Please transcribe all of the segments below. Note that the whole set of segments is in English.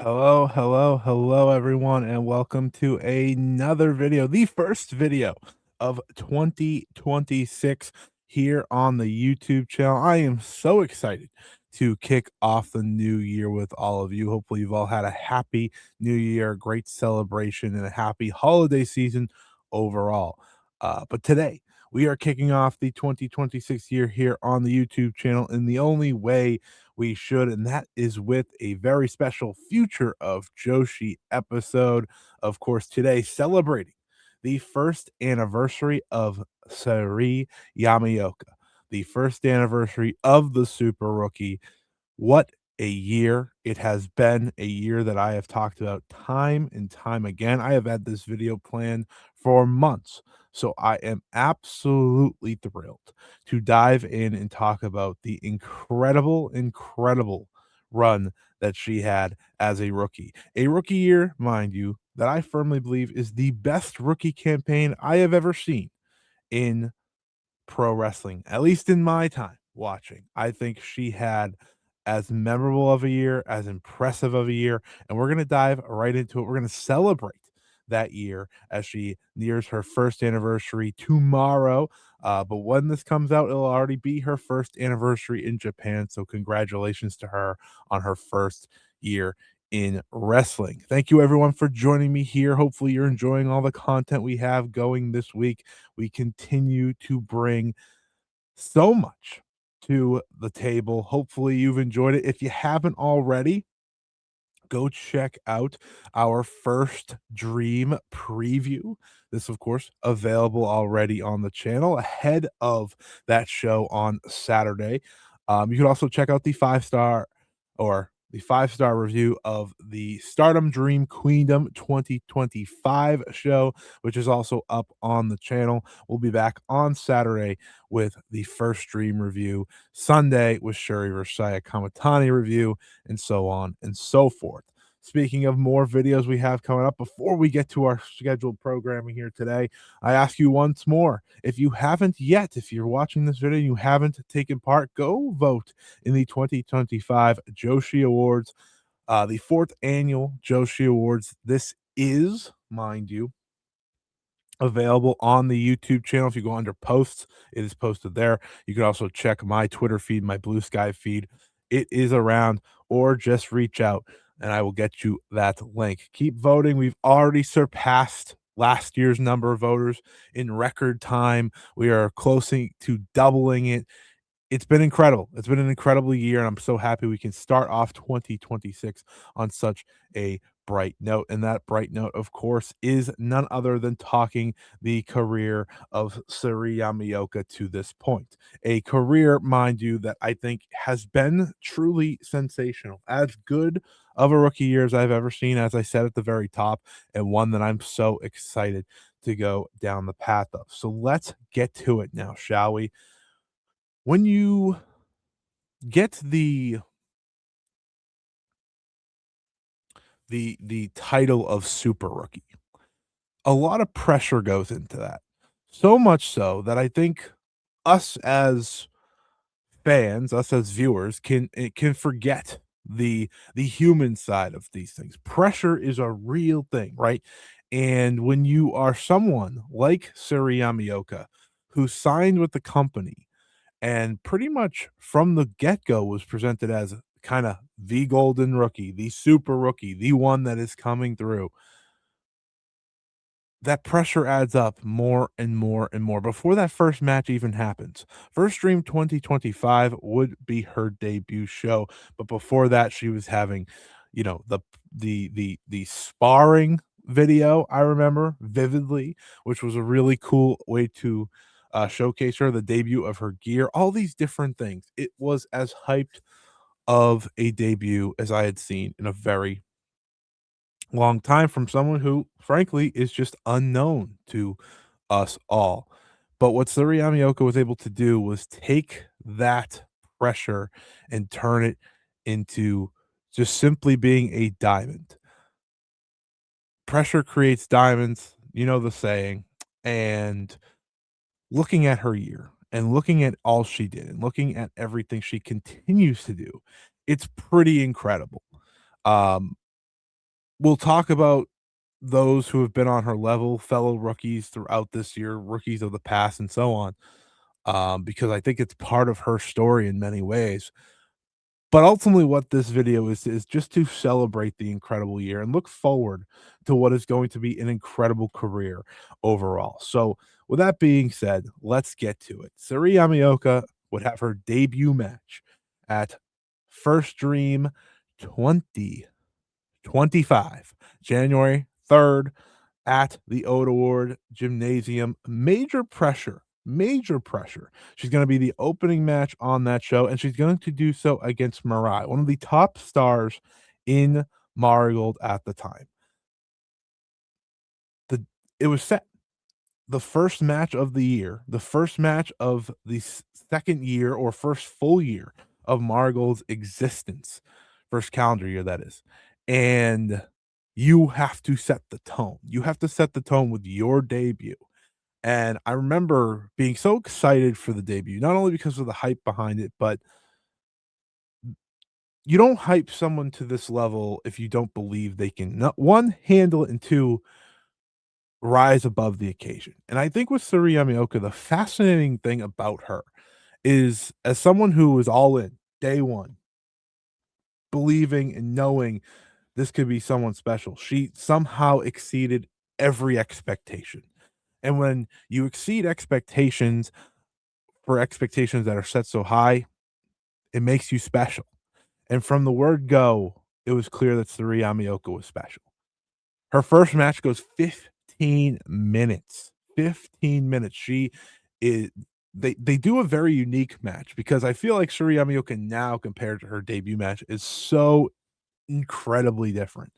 Hello, everyone, and welcome to another video, the first video of 2026 here on the YouTube channel. I am so excited to kick off the new year with all of you. Hopefully, you've all had a happy new year, a great celebration, and a happy holiday season overall. But today, we are kicking off the 2026 year here on the YouTube channel in the only way we should, and that is with a very special Future of Joshi episode. Of course, today celebrating the first anniversary of Seri Yamaoka, the first anniversary of the Super Rookie. What a year it has been, a year that I have talked about time and time again. I have had this video planned for months, so I am absolutely thrilled to dive in and talk about the incredible run that she had as a rookie. A rookie year, mind you, that I firmly believe is the best rookie campaign I have ever seen in pro wrestling, at least in my time watching. I think she had as memorable of a year, as impressive of a year, and we're going to dive right into it. We're going to celebrate that year as she nears her first anniversary tomorrow. But when this comes out, it'll already be her first anniversary in Japan. So, congratulations to her on her first year in wrestling. Thank you, everyone, for joining me here. Hopefully, you're enjoying all the content we have going this week. We continue to bring so much to the table. Hopefully, you've enjoyed it. If you haven't already, go check out our first dream preview. This, of course, available already on the channel ahead of that show on Saturday. You can also check out the five-star review of the Stardom Dream Queendom 2025 show, which is also up on the channel. We'll be back on Saturday with the first dream review, Sunday with Shuri Rashaya Kamatani review, and so on and so forth. Speaking of more videos we have coming up, before we get to our scheduled programming here today, I ask you once more, if you haven't yet, if you're watching this video and you haven't taken part, go vote in the 2025 Joshi Awards, the fourth annual Joshi Awards. This is, mind you, available on the YouTube channel. If you go under posts, it is posted there. You can also check my Twitter feed, my Blue Sky feed. It is around, or just reach out and I will get you that link. Keep voting. We've already surpassed last year's number of voters in record time. We are close to doubling it. It's been incredible. It's been an incredible year, and I'm so happy we can start off 2026 on such a bright note. And that bright note, of course, is none other than talking the career of Seri Yamaoka to this point. A career, mind you, that I think has been truly sensational. As good of a rookie year as I've ever seen, as I said at the very top, and one that I'm so excited to go down the path of. So let's get to it now, shall we? When you get the title of super rookie, a lot of pressure goes into that. So much so that I think us as fans, us as viewers can forget the human side of these things. Pressure is a real thing, right? And when you are someone like Seri Yamaoka who signed with the company and pretty much from the get-go was presented as kind of the golden rookie, the super rookie, the one that is coming through. That pressure adds up more and more and more before that first match even happens. First Dream 2025 would be her debut show, but before that she was having, the sparring video I remember vividly, which was a really cool way to showcase her, the debut of her gear, all these different things. It was as hyped of a debut as I had seen in a very long time from someone who, frankly, is just unknown to us all. But what Suri Yamaoka was able to do was take that pressure and turn it into just simply being a diamond. Pressure creates diamonds, you know the saying. And looking at her year and looking at all she did and looking at everything she continues to do, it's pretty incredible. Um, we'll talk about those who have been on her level, fellow rookies throughout this year, rookies of the past, and so on, because I think it's part of her story in many ways. But ultimately, what this video is just to celebrate the incredible year and look forward to what is going to be an incredible career overall. So, with that being said, let's get to it. Seri Yamaoka would have her debut match at First Dream 2025, January 3rd at the Oat Award Gymnasium. Major pressure. She's going to be the opening match on that show, and she's going to do so against Mirai, one of the top stars in Marigold at the time. It was set the first match of the year, the first match of the second year or first full year of Marigold's existence, first calendar year, that is. And you have to set the tone. You have to set the tone with your debut. And I remember being so excited for the debut, not only because of the hype behind it, but you don't hype someone to this level if you don't believe they can, not one, handle it, and two, rise above the occasion. And I think with Suri Yamaoka, the fascinating thing about her is, as someone who was all in day one, believing and knowing this could be someone special, she somehow exceeded every expectation. And when you exceed expectations for expectations that are set so high, it makes you special. And from the word go, it was clear that Suri Yamaoka was special. Her first match goes 15 minutes. 15 minutes. She is they do a very unique match because I feel like Suri Yamaoka now compared to her debut match is so incredibly different.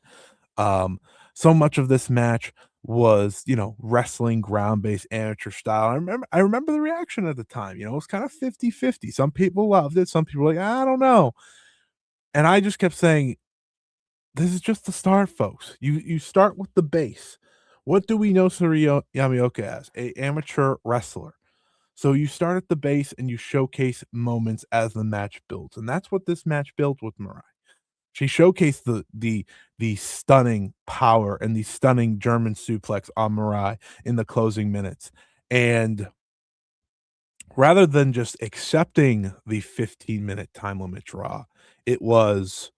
Um, so much of this match was, wrestling ground-based amateur style. I remember the reaction at the time, it was kind of 50-50. Some people loved it, some people were like, I don't know. And I just kept saying, this is just the start, folks. You start with the base. What do we know Yamaoka as? A amateur wrestler. So you start at the base and you showcase moments as the match builds. And that's what this match built with Mirai. She showcased the stunning power and the stunning German suplex on Mirai in the closing minutes. And rather than just accepting the 15-minute time limit draw, it was,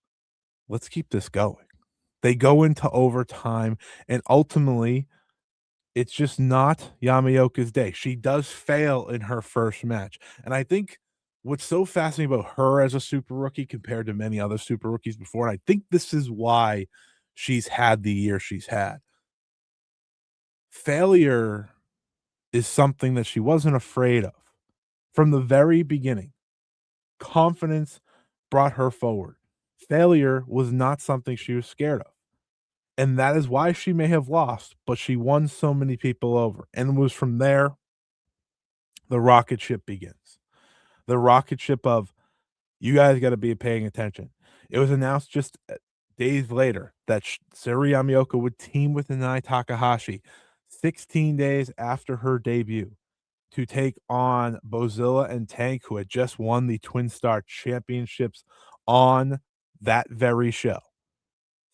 let's keep this going. They go into overtime, and ultimately, it's just not Yamaoka's day. She does fail in her first match, and I think what's so fascinating about her as a super rookie compared to many other super rookies before, and I think this is why she's had the year she's had. Failure is something that she wasn't afraid of. From the very beginning, confidence brought her forward. Failure was not something she was scared of. And that is why she may have lost, but she won so many people over. And it was from there the rocket ship begins. The rocket ship of, you guys got to be paying attention. It was announced just days later that Seri Yamaoka would team with Nanae Takahashi 16 days after her debut to take on Bozilla and Tank, who had just won the Twin Star Championships on that very show.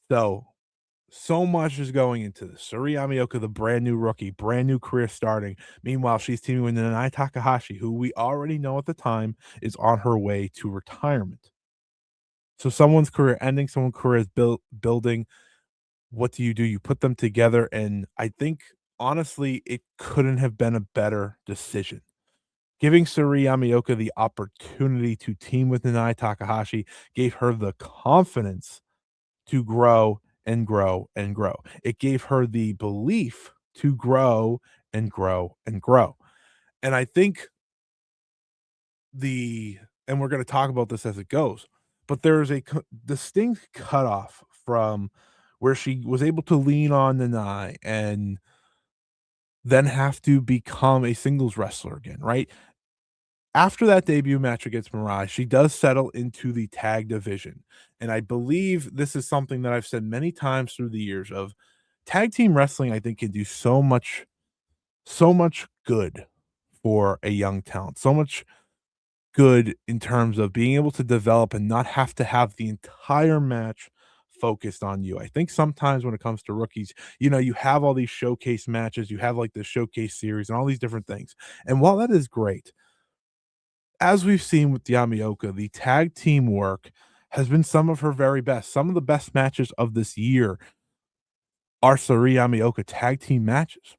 So much is going into this. Suri Yamaoka, the brand new rookie, brand new career starting. Meanwhile, she's teaming with Nanae Takahashi, who we already know at the time is on her way to retirement. So someone's career ending, someone's career is building. What do? You put them together, and I think honestly, it couldn't have been a better decision. Giving Suri Yamaoka the opportunity to team with Nanae Takahashi gave her the confidence to grow and grow and grow. It gave her the belief to grow and grow and grow. And I think the and we're going to talk about this as it goes, but there's a distinct cutoff from where she was able to lean on Nanai and then have to become a singles wrestler again, right? After that debut match against Mirai, she does settle into the tag division. And I believe this is something that I've said many times through the years of tag team wrestling, I think can do so much good for a young talent. So much good in terms of being able to develop and not have to have the entire match focused on you. I think sometimes when it comes to rookies, you have all these showcase matches, you have like the showcase series and all these different things. And while that is great, as we've seen with Yamaoka, the tag team work has been some of her very best. Some of the best matches of this year are Seri Yamaoka tag team matches.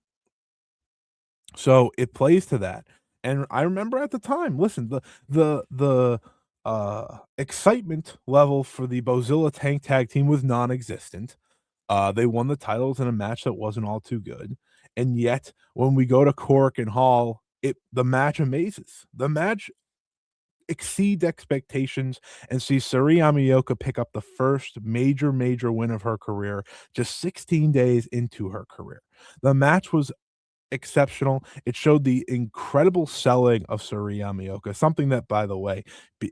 So it plays to that. And I remember at the time, listen, the excitement level for the Bozilla Tank tag team was non-existent. They won the titles in a match that wasn't all too good. And yet, when we go to Cork and Hall, the match amazes. The match exceeds expectations and sees Seri Yamaoka pick up the first major win of her career just 16 days into her career. The match was exceptional. It showed the incredible selling of Seri Yamaoka, something that, by the way,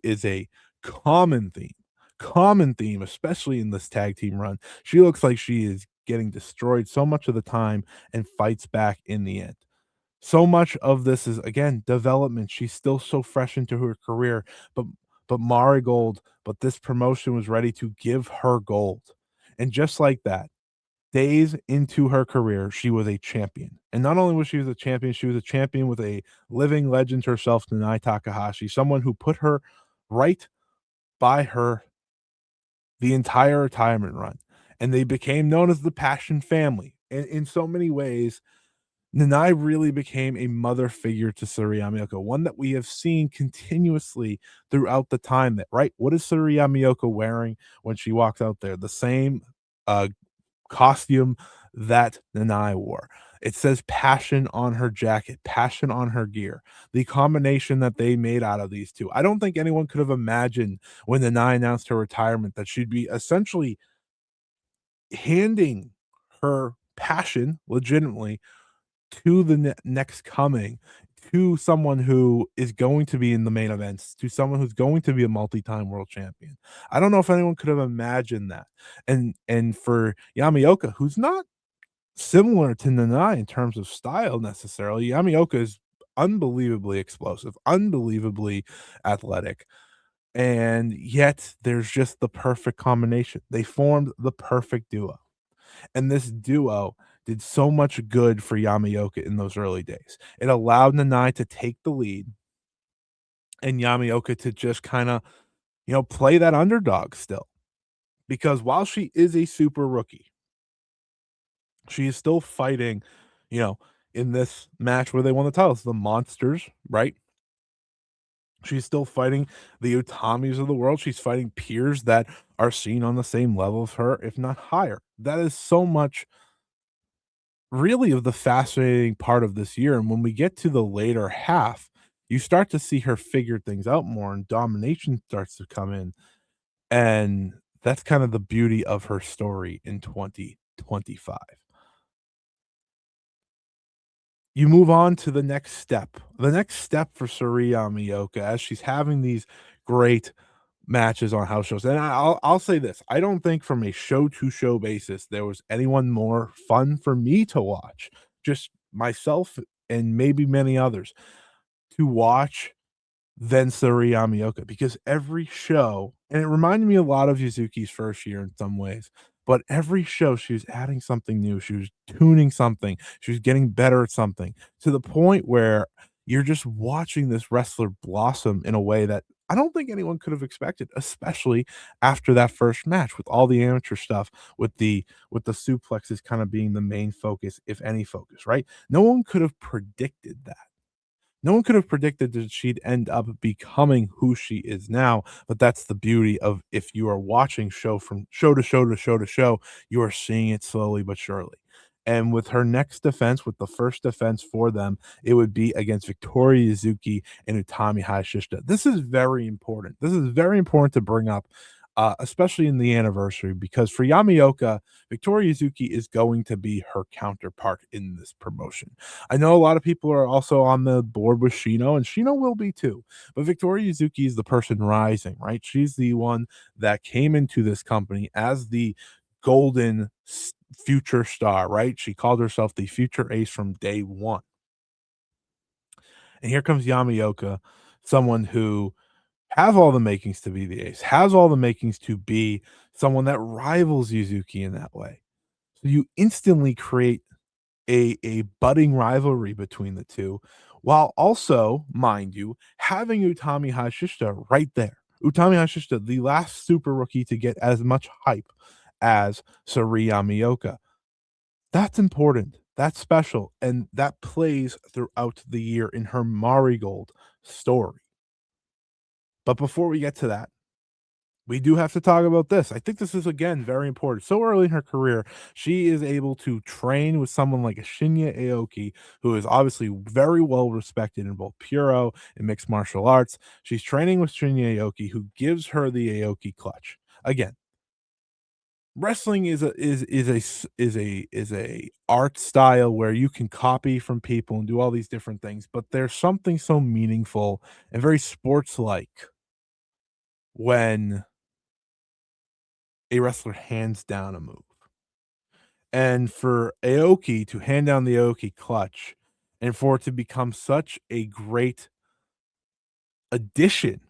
is a common theme. Common theme, especially in this tag team run. She looks like she is getting destroyed so much of the time and fights back in the end. So much of this is again development. She's still so fresh into her career, but Marigold, but this promotion was ready to give her gold. And just like that, days into her career, she was a champion. And not only was she was a champion with a living legend herself, Nanae Takahashi, someone who put her right by her the entire retirement run. And they became known as the Passion Family. And in so many ways, Nanae really became a mother figure to Seri Yamaoka, one that we have seen continuously throughout the time that, right? What is Seri Yamaoka wearing when she walks out there? The same uh, costume that Nanae wore. It says passion on her jacket, passion on her gear. The combination that they made out of these two. I don't think anyone could have imagined when Nanae announced her retirement that she'd be essentially handing her passion legitimately to the next coming, to someone who is going to be in the main events, to someone who's going to be a multi-time world champion. I don't know if anyone could have imagined that. And for Yamaoka, who's not similar to Nanae in terms of style necessarily, Yamaoka is unbelievably explosive, unbelievably athletic. And yet there's just the perfect combination. They formed the perfect duo. And this duo did so much good for Yamaoka in those early days. It allowed Nanae to take the lead and Yamaoka to just kind of, play that underdog still. Because while she is a super rookie, she is still fighting, you know, in this match where they won the titles, the monsters, right? She's still fighting the Utamis of the world. She's fighting peers that are seen on the same level of her, if not higher. That is so much really of the fascinating part of this year. And when we get to the later half, you start to see her figure things out more and domination starts to come in. And that's kind of the beauty of her story in 2025. You move on to the next step. The next step for Sariya Miyoka as she's having these great matches on house shows. And I'll say this, I don't think from a show to show basis there was anyone more fun for me to watch, just myself and maybe many others to watch than Suri Yamaoka because every show, and it reminded me a lot of Yuzuki's first year in some ways, but every show she was adding something new. She was tuning something. She was getting better at something to the point where you're just watching this wrestler blossom in a way that I don't think anyone could have expected, especially after that first match with all the amateur stuff, with the suplexes kind of being the main focus, if any focus, right? No one could have predicted that. No one could have predicted that she'd end up becoming who she is now, but that's the beauty of if you are watching show from show to show to show to show, you are seeing it slowly but surely. And with her next defense, with the first defense for them, it would be against Victoria Yuzuki and Utami Hayashishita. This is very important. This is very important to bring up, especially in the anniversary, because for Yamaoka, Victoria Yuzuki is going to be her counterpart in this promotion. I know a lot of people are also on the board with Shino, and Shino will be too. But Victoria Yuzuki is the person rising, right? She's the one that came into this company as the golden future star, right? She called herself the future ace from day one. And here comes Yamaoka, someone who Have all the makings to be the ace, has all the makings to be someone that rivals Yuzuki in that way. So you instantly create a budding rivalry between the two, while also, mind you, having Utami Hayashishita right there. Utami Hayashishita, the last super rookie to get as much hype as Seri Yamaoka. That's important. That's special. And that plays throughout the year in her Marigold story. But before we get to that, we do have to talk about this. I think this is again very important. So early in her career, she is able to train with someone like a Shinya Aoki, who is obviously very well respected in both Puro and mixed martial arts. She's training with Shinya Aoki, who gives her the Aoki clutch. Again, wrestling is a art style where you can copy from people and do all these different things, but there's something so meaningful and very sports like when a wrestler hands down a move. And for Aoki to hand down the Aoki clutch and for it to become such a great addition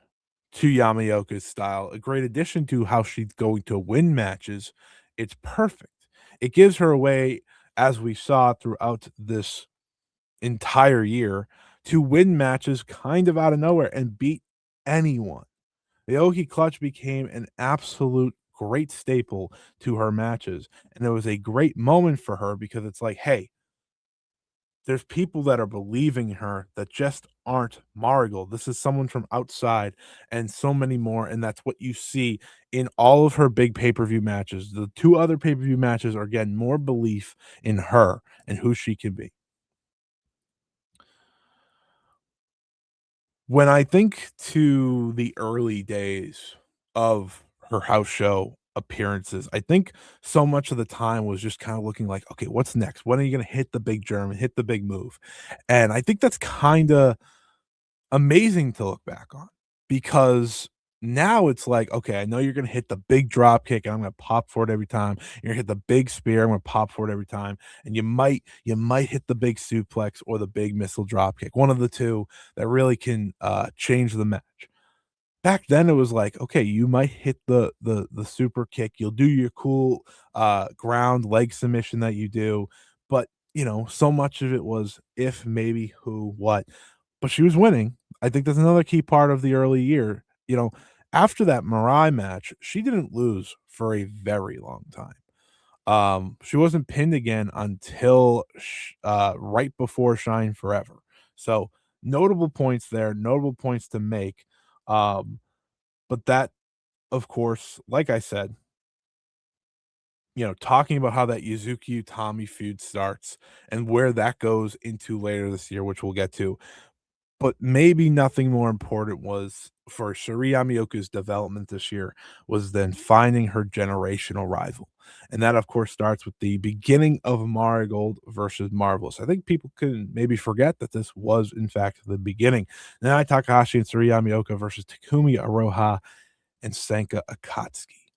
to Yamaoka's style, a great addition to how she's going to win matches, it's perfect. It gives her a way, as we saw throughout this entire year, to win matches kind of out of nowhere and beat anyone. The Aoki clutch became an absolute great staple to her matches, and it was a great moment for her because it's like, "Hey, there's people that are believing her that just aren't Marigold. This is someone from outside and so many more." And that's what you see in all of her big pay-per-view matches. The 2 other pay-per-view matches are, again, more belief in her and who she can be. When I think to the early days of her house show appearances, I think so much of the time was just kinda looking like, "Okay, what's next? When are you gonna hit the big German, hit the big move?" And I think that's kinda amazing to look back on because now it's like, okay, I know you're gonna hit the big drop kick, and I'm gonna pop for it every time. You're gonna hit the big spear, I'm gonna pop for it every time, and you might hit the big suplex or the big missile drop kick, one of the two that really can change the match. Back then, it was like, okay, you might hit the super kick, you'll do your cool ground leg submission that you do, but so much of it was if, maybe, who, what, but she was winning. I think that's another key part of the early year. After that Mirai match, she didn't lose for a very long time. She wasn't pinned again until right before Shine Forever. So notable points there, notable points to make. Um, but that, of course, like I said, talking about how that Yuzuki Utami feud starts and where that goes into later this year, which we'll get to. But maybe nothing more important was for Seri Yamaoka's development this year was then finding her generational rival. And that, of course, starts with the beginning of Marigold versus Marvelous. I think people can maybe forget that this was, in fact, the beginning. Nanae Takahashi and Seri Yamaoka versus Takumi Aroha and Senka Akatsuki.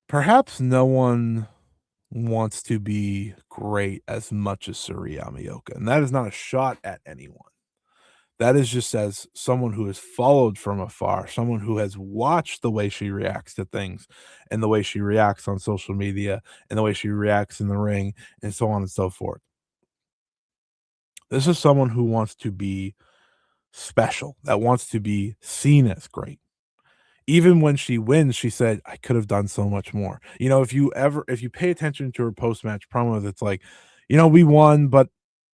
Perhaps no one wants to be great as much as Seri Yamaoka, and that is not a shot at anyone. That is just as someone who has followed from afar, someone who has watched the way she reacts to things and the way she reacts on social media and the way she reacts in the ring and so on and so forth. This is someone who wants to be special, that wants to be seen as great. Even when she wins, she said, "I could have done so much more." If you pay attention to her post-match promos, it's like, "We won, but,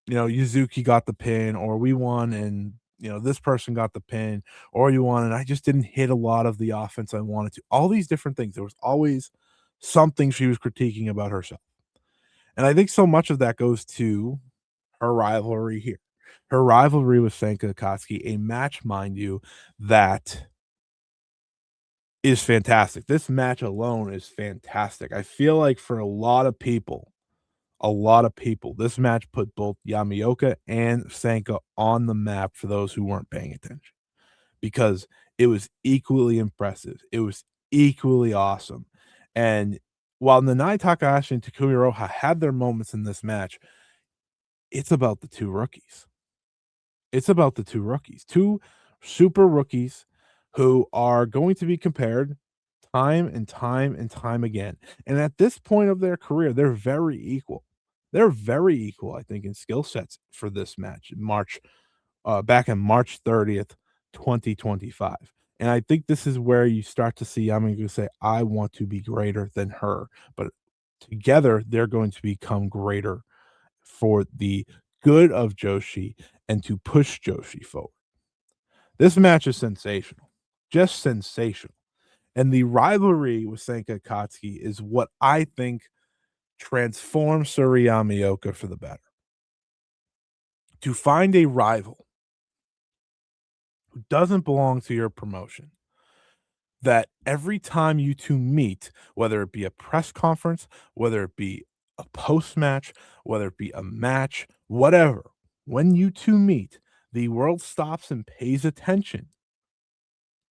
Yuzuki got the pin," or "We won and, this person got the pin," or "You won and I just didn't hit a lot of the offense I wanted to." All these different things. There was always something she was critiquing about herself. And I think so much of that goes to her rivalry here. Her rivalry with Senka Akatsuki, a match, mind you, that is fantastic. This match alone is fantastic. I feel like for a lot of people, this match put both Yamaoka and Sanka on the map for those who weren't paying attention because it was equally impressive. It was equally awesome. And while Nanae Takahashi and Takumi Roha had their moments in this match, it's about the two rookies. It's about the two rookies, two super rookies who are going to be compared time and time and time again. And at this point of their career, they're very equal. They're very equal, I think, in skill sets for this match in March, back in March 30th, 2025. And I think this is where you start to see I'm going to say, I want to be greater than her. But together, they're going to become greater for the good of Joshi and to push Joshi forward. This match is sensational, just sensational. And the rivalry with Senka Akatsuki is what I think transforms Seri Yamaoka for the better. To find a rival who doesn't belong to your promotion, that every time you two meet, whether it be a press conference, whether it be a post match, whether it be a match, whatever, when you two meet, the world stops and pays attention.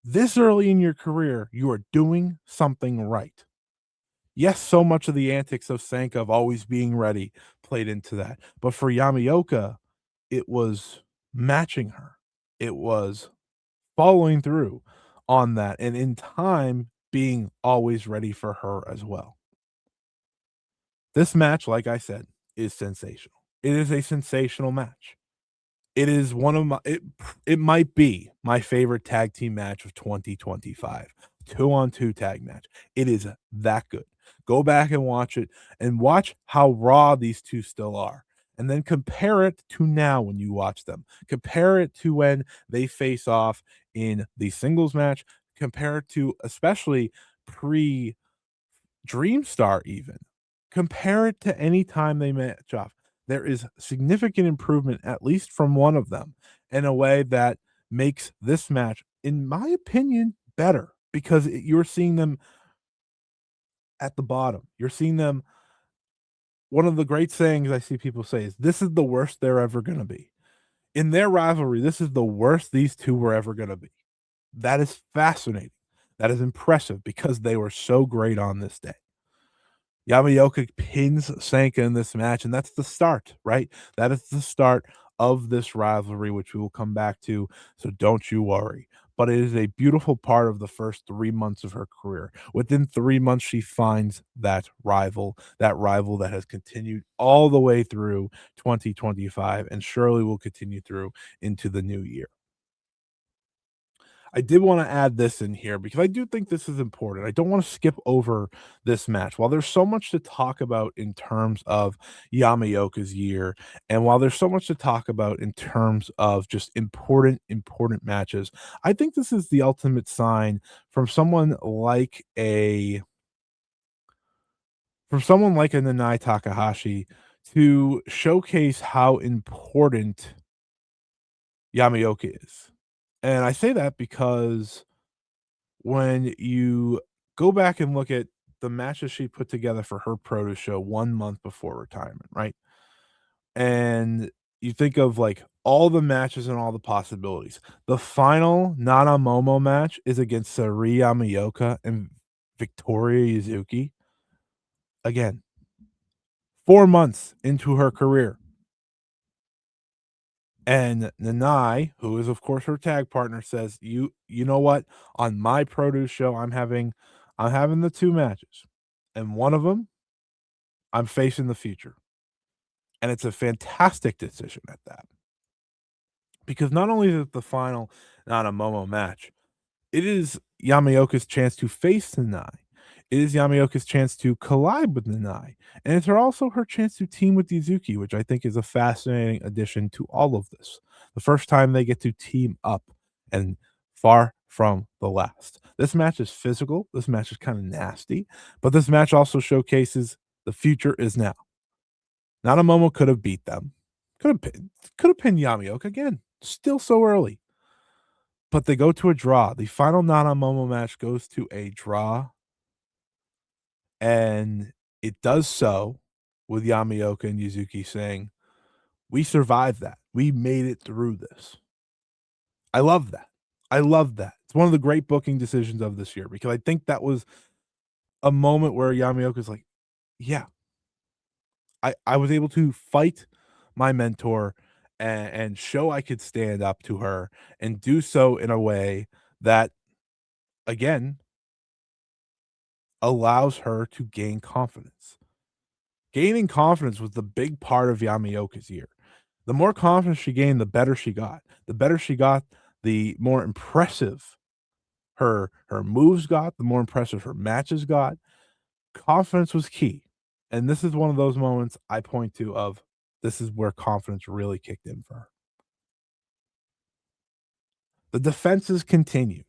This early in your career, you are doing something right. Yes, so much of the antics of Senka of always being ready played into that. But for Yamaoka, it was matching her. It was following through on that, and in time, being always ready for her as well. This match, like I said, is sensational. It is a sensational match. It is one of my it might be my favorite tag team match of 2025. 2-on-2 tag match. It is that good. Go back and watch it and watch how raw these two still are. And then compare it to now when you watch them. Compare it to when they face off in the singles match. Compare it to especially pre Dreamstar even. Compare it to any time they match off. There is significant improvement, at least from one of them, in a way that makes this match, in my opinion, better because you're seeing them at the bottom. You're seeing them. One of the great sayings I see people say is, "This is the worst they're ever going to be." In their rivalry, this is the worst these two were ever going to be. That is fascinating. That is impressive because they were so great on this day. Yamaoka pins Senka in this match, and that's the start, right? That is the start of this rivalry, which we will come back to. So don't you worry. But it is a beautiful part of the first 3 months of her career. Within 3 months, she finds that rival that has continued all the way through 2025 and surely will continue through into the new year. I did want to add this in here because I do think this is important. I don't want to skip over this match. While there's so much to talk about in terms of Yamaoka's year, and while there's so much to talk about in terms of just important matches, I think this is the ultimate sign from someone like a Nanae Takahashi to showcase how important Yamaoka is. And I say that because when you go back and look at the matches she put together for her produce show 1 month before retirement, right? And you think of, like, all the matches and all the possibilities. The final Nana Momo match is against Seri Yamaoka and Victoria Yuzuki. Again, 4 months into her career. And Nanai, who is, of course, her tag partner, says, You know what? On my produce show, I'm having the 2 matches, and one of them, I'm facing the future." And it's a fantastic decision at that, because not only is it the final not a Momo match, it is Yamaoka's chance to face Nanai. It is Yamaoka's chance to collide with Nanai, and it's also her chance to team with Yuzuki, which I think is a fascinating addition to all of this. The first time they get to team up, and far from the last. This match is physical. This match is kind of nasty, but this match also showcases the future is now. Nanamomo could have beat them. Could have pinned Yamaoka again. Still so early. But they go to a draw. The final Nanamomo match goes to a draw, and it does so with Yamaoka and Yuzuki saying, "We survived that. We made it through this." I love that. I love that. It's one of the great booking decisions of this year because I think that was a moment where Yamaoka's like, "Yeah, I was able to fight my mentor and show I could stand up to her and do so in a way that, again, allows her to gain confidence. Gaining confidence was the big part of Yamaoka's year. The more confidence she gained, the better she got. The better she got, the more impressive her moves got, the more impressive her matches got. Confidence was key. And this is one of those moments I point to of this is where confidence really kicked in for her. The defenses continue.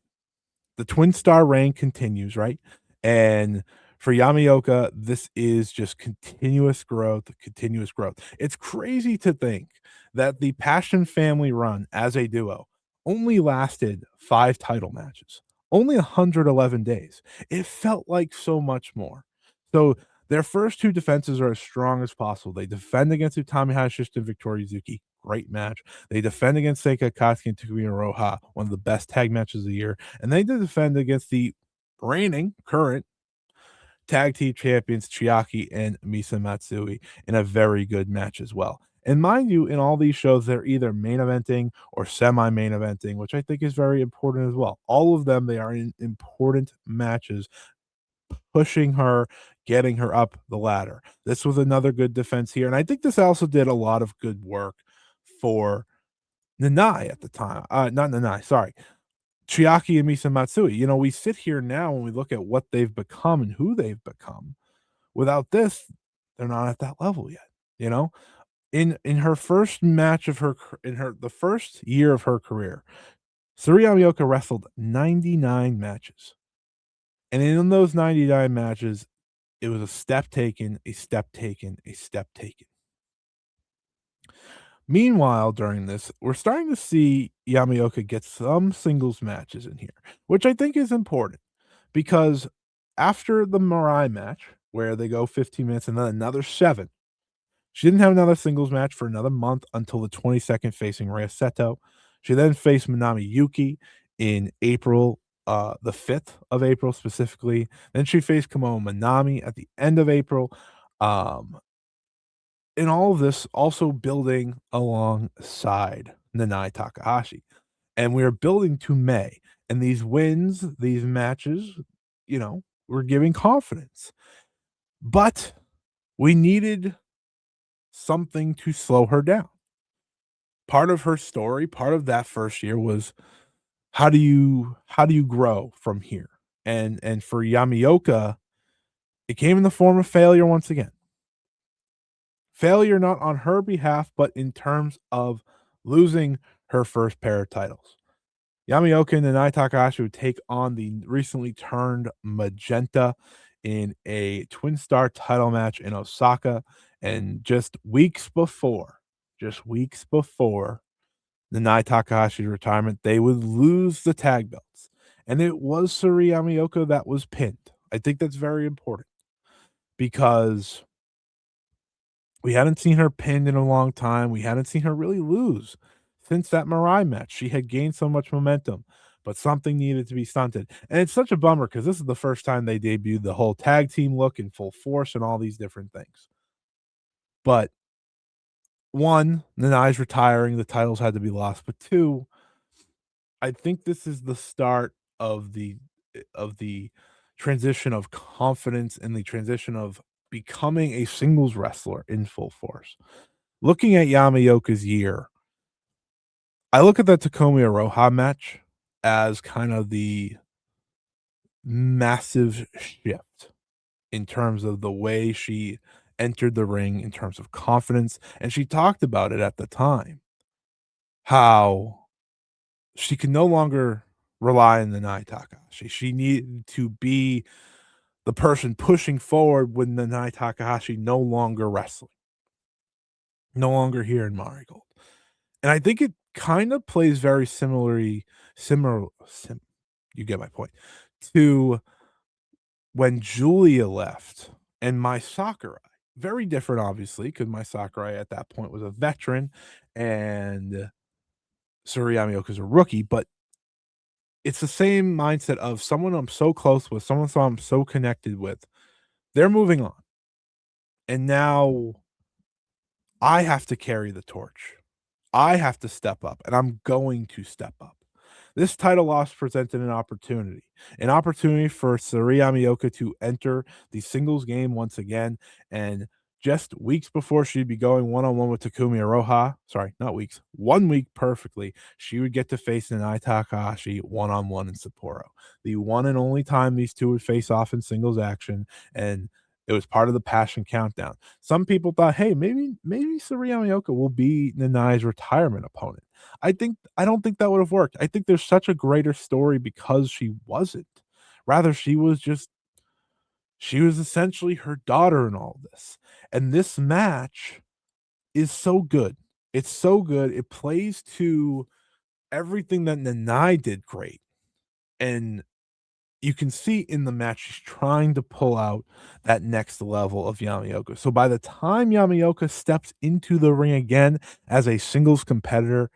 The twin star reign continues, right? And for Yamaoka, this is just continuous growth, continuous growth. It's crazy to think that the Passion Family run as a duo only lasted 5 title matches, only 111 days. It felt like so much more. So their first 2 defenses are as strong as possible. They defend against Utami Hayashishita and Victoria Yuzuki. Great match. They defend against Senka Akatsuki and Takumi Iroha, one of the best tag matches of the year. And they did defend against the reigning current tag team champions Chiaki and Misa Matsui in a very good match as well. And mind you, in all these shows, they're either main eventing or semi main eventing, which I think is very important as well. All of them, they are in important matches, pushing her, getting her up the ladder. This was another good defense here. And I think this also did a lot of good work for Nanae at the time. Not Nanae, sorry. Chiaki and Misa Matsui. You know, we sit here now and we look at what they've become and who they've become. Without this, they're not at that level yet. You know, in her first match of her in her the first year of her career, Seri Yamaoka wrestled 99 matches, and in those 99 matches, it was a step taken, a step taken, a step taken. Meanwhile, during this, we're starting to see Yamaoka get some singles matches in here, which I think is important because after the Mirai match, where they go 15 minutes and then another 7, she didn't have another singles match for another month until the 22nd facing Rhea Seto. She then faced Minami Yuki in April, the 5th of April specifically. Then she faced Kimono Minami at the end of April. Um, and all of this also building alongside Nanae Takahashi. And we are building to May. And these wins, these matches, you know, were giving confidence. But we needed something to slow her down. Part of her story, part of that first year was how do you grow from here? And for Yamaoka, it came in the form of failure once again. Failure not on her behalf, but in terms of losing her first pair of titles. Yamaoka and Nanae Takahashi would take on the recently turned Magenta in a twin star title match in Osaka. And just weeks before Nanae Takahashi's retirement, they would lose the tag belts. And it was Seri Yamaoka that was pinned. I think that's very important because we hadn't seen her pinned in a long time. We hadn't seen her really lose since that Mirai match. She had gained so much momentum, but something needed to be stunted. And it's such a bummer because this is the first time they debuted the whole tag team look in full force and all these different things. But one, Nanai's retiring, the titles had to be lost. But two, I think this is the start of the transition of confidence and the transition of becoming a singles wrestler in full force. Looking at Yamaoka's year, I look at that Takumi Iroha match as kind of the massive shift in terms of the way she entered the ring in terms of confidence, and she talked about it at the time, how she could no longer rely on the Nanae Takahashi. She needed to be the person pushing forward when the Nanae Takahashi no longer wrestling, no longer here in Marigold. And I think it kind of plays very you get my point, to when Julia left and Mai Sakurai. Very different, obviously, because Mai Sakurai at that point was a veteran and Suri Yamaoka is a rookie, but it's the same mindset of someone I'm so close with, someone so I'm so connected with. They're moving on. And now I have to carry the torch. I have to step up, and I'm going to step up. This title loss presented an opportunity for Seri Yamaoka to enter the singles game once again, and just weeks before she'd be going one-on-one with Takumi Iroha, sorry, not weeks, 1 week perfectly, she would get to face Nanae Takahashi one-on-one in Sapporo. The one and only time these two would face off in singles action, and it was part of the Passion Countdown. Some people thought, "Hey, maybe Seri Yamaoka will be Nanae's retirement opponent." I don't think that would have worked. I think there's such a greater story because she wasn't. Rather, she was essentially her daughter in all this. And this match is so good. It's so good. It plays to everything that Nanae did great. And you can see in the match she's trying to pull out that next level of Yamaoka. So by the time Yamaoka steps into the ring again as a singles competitor,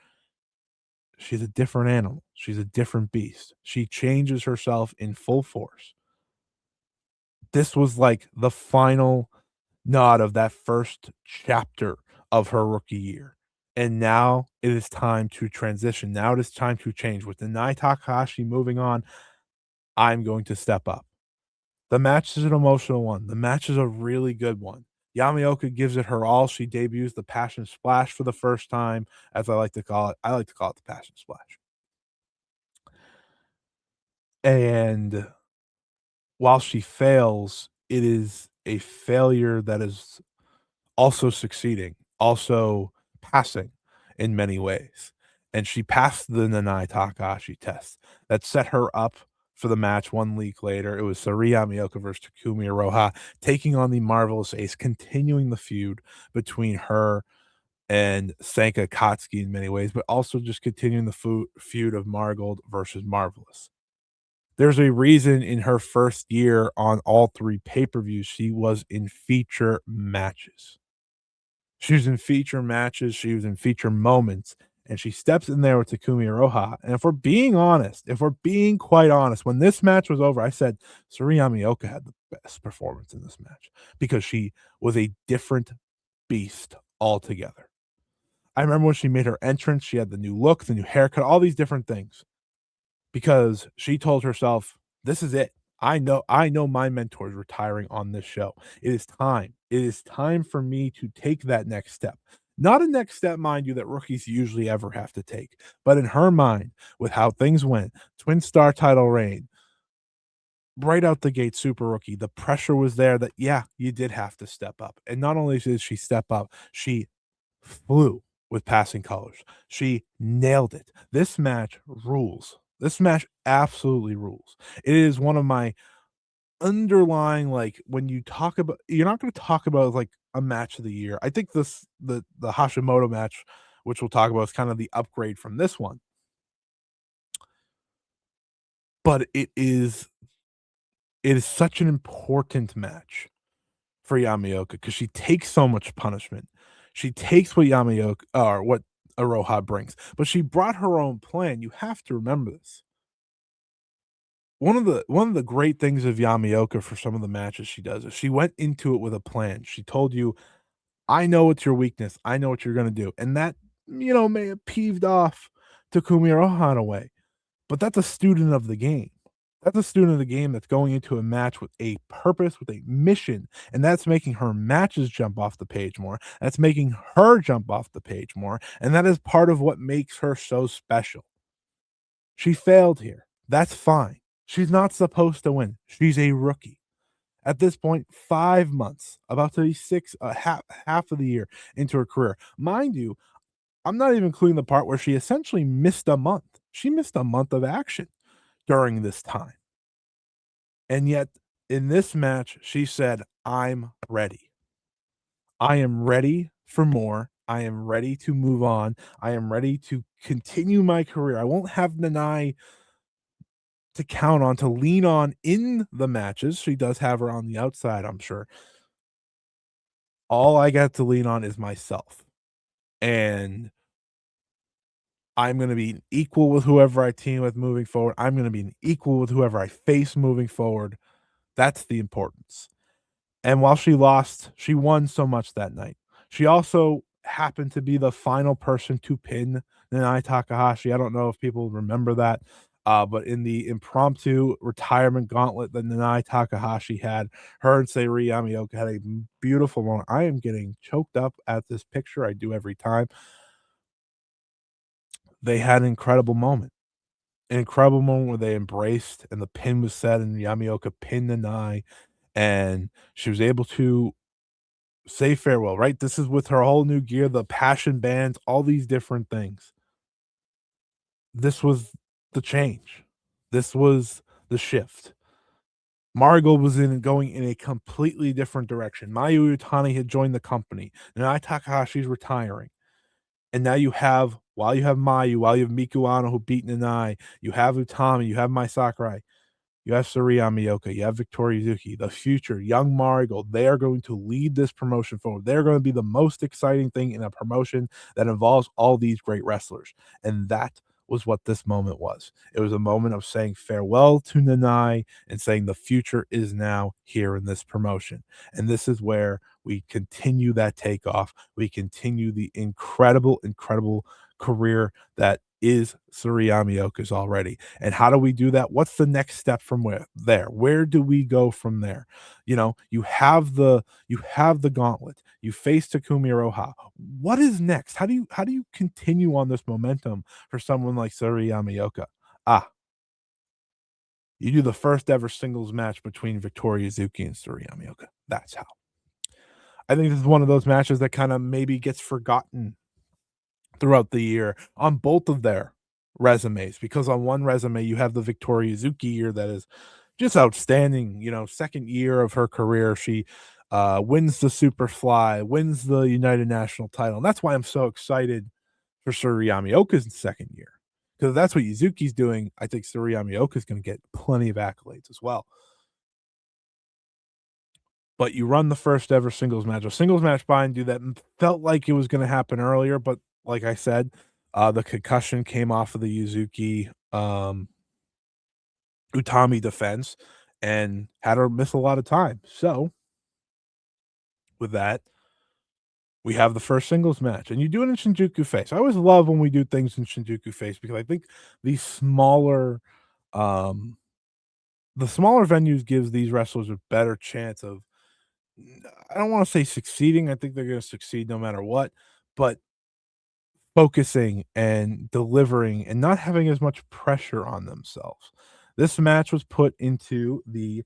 she's a different animal. She's a different beast. She changes herself in full force. This was like the final nod of that first chapter of her rookie year. And now it is time to transition. Now it is time to change. With the Nanae Takahashi moving on, I'm going to step up. The match is an emotional one. The match is a really good one. Yamaoka gives it her all. She debuts the Passion Splash for the first time, as I like to call it. I like to call it the Passion Splash. And while she fails, it is a failure that is also succeeding, also passing in many ways. And she passed the Nanae Takahashi test that set her up for the match 1 week later. It was Seri Yamaoka versus Takumi Iroha taking on the Marvelous Ace, continuing the feud between her and Senka Akatsuki in many ways, but also just continuing the feud of Marigold versus Marvelous. There's a reason in her first year on all 3 pay-per-views, she was in feature matches. She was in feature matches, she was in feature moments, and she steps in there with Takumi Iroha, and if we're being honest, if we're being quite honest, when this match was over, I said, "Seri Yamaoka had the best performance in this match," because she was a different beast altogether. I remember when she made her entrance, she had the new look, the new haircut, all these different things. Because she told herself, "This is it. I know my mentor is retiring on this show. It is time. It is time for me to take that next step." Not a next step, mind you, that rookies usually ever have to take, but in her mind, with how things went, twin star title reign, right out the gate, super rookie, the pressure was there that, yeah, you did have to step up. And not only did she step up, she flew with passing colors. She nailed it. This match rules. This match absolutely rules. It is one of my underlying, like, when you talk about, you're not gonna talk about, like, a match of the year. I think the Hashimoto match, which we'll talk about, is kind of the upgrade from this one, but it is such an important match for Yamaoka because she takes so much punishment. She takes what Yamaoka or what Aroha brings, but she brought her own plan. You have to remember this. One of the great things of Yamaoka for some of the matches she does is she went into it with a plan. She told you, "I know what's your weakness. I know what you're gonna do." And that, may have peeved off Takumi Aroha in a way, but that's a student of the game. That's a student of the game that's going into a match with a purpose, with a mission, and that's making her matches jump off the page more. That's making her jump off the page more, and that is part of what makes her so special. She failed here. That's fine. She's not supposed to win. She's a rookie. At this point, 5 months, about to be 6, half of the year into her career. Mind you, I'm not even including the part where she essentially missed a month. She missed a month of action during this time. And yet, in this match, she said, "I'm ready. I am ready for more. I am ready to move on. I am ready to continue my career. I won't have Nanae to count on, to lean on in the matches." She does have her on the outside, I'm sure. All I got to lean on is myself. And I'm going to be equal with whoever I team with moving forward. I'm going to be equal with whoever I face moving forward. That's the importance. And while she lost, she won so much that night. She also happened to be the final person to pin Nanae Takahashi. I don't know if people remember that, but in the impromptu retirement gauntlet that Nanae Takahashi had, her and Seri Yamaoka had a beautiful moment. I am getting choked up at this picture. I do every time. They had an incredible moment where they embraced and the pin was set and Yamaoka pinned Nanae and she was able to say farewell, right? This is with her whole new gear, the passion bands, all these different things. This was the change. This was the shift. Marigold was going in a completely different direction. Mayu Iwatani had joined the company. Nanae Takahashi's retiring. And now you have, while you have Mayu, while you have Miku Ano who beat Nanae, you have Utami, you have Mai Sakurai, you have Seri Yamaoka, you have Victoria Yuzuki, the future, young Marigold. They are going to lead this promotion forward. They're going to be the most exciting thing in a promotion that involves all these great wrestlers. And that was what this moment was. It was a moment of saying farewell to Nanae and saying the future is now here in this promotion. And this is where we continue that takeoff. We continue the incredible, incredible career that is Seri Yamaoka's already. And how do we do that? What's the next step from there? Where do we go from there? You know, you have the gauntlet. You face Takumi Iroha. What is next? How do you continue on this momentum for someone like Seri Yamaoka? Ah, you do the first ever singles match between Victoria Yuzuki and Seri Yamaoka. That's how. I think this is one of those matches that kind of maybe gets forgotten throughout the year on both of their resumes, because on one resume you have the Victoria Yuzuki year that is just outstanding. You know, second year of her career, she wins the Superfly, wins the United National title, and that's why I'm so excited for Suri Yamaoka's second year, because that's what Yuzuki's doing. I think Suri Yamaoka is going to get plenty of accolades as well. But you run the first ever singles match, a singles match by and do that, and felt like it was going to happen earlier, but like I said, the concussion came off of the Yuzuki Utami defense and had her miss a lot of time. So with that, we have the first singles match, and you do it in Shinjuku Face. I always love when we do things in Shinjuku Face because I think these um, smaller venues gives these wrestlers a better chance of, I don't want to say succeeding. I think they're going to succeed no matter what, but focusing and delivering and not having as much pressure on themselves. This match was put into the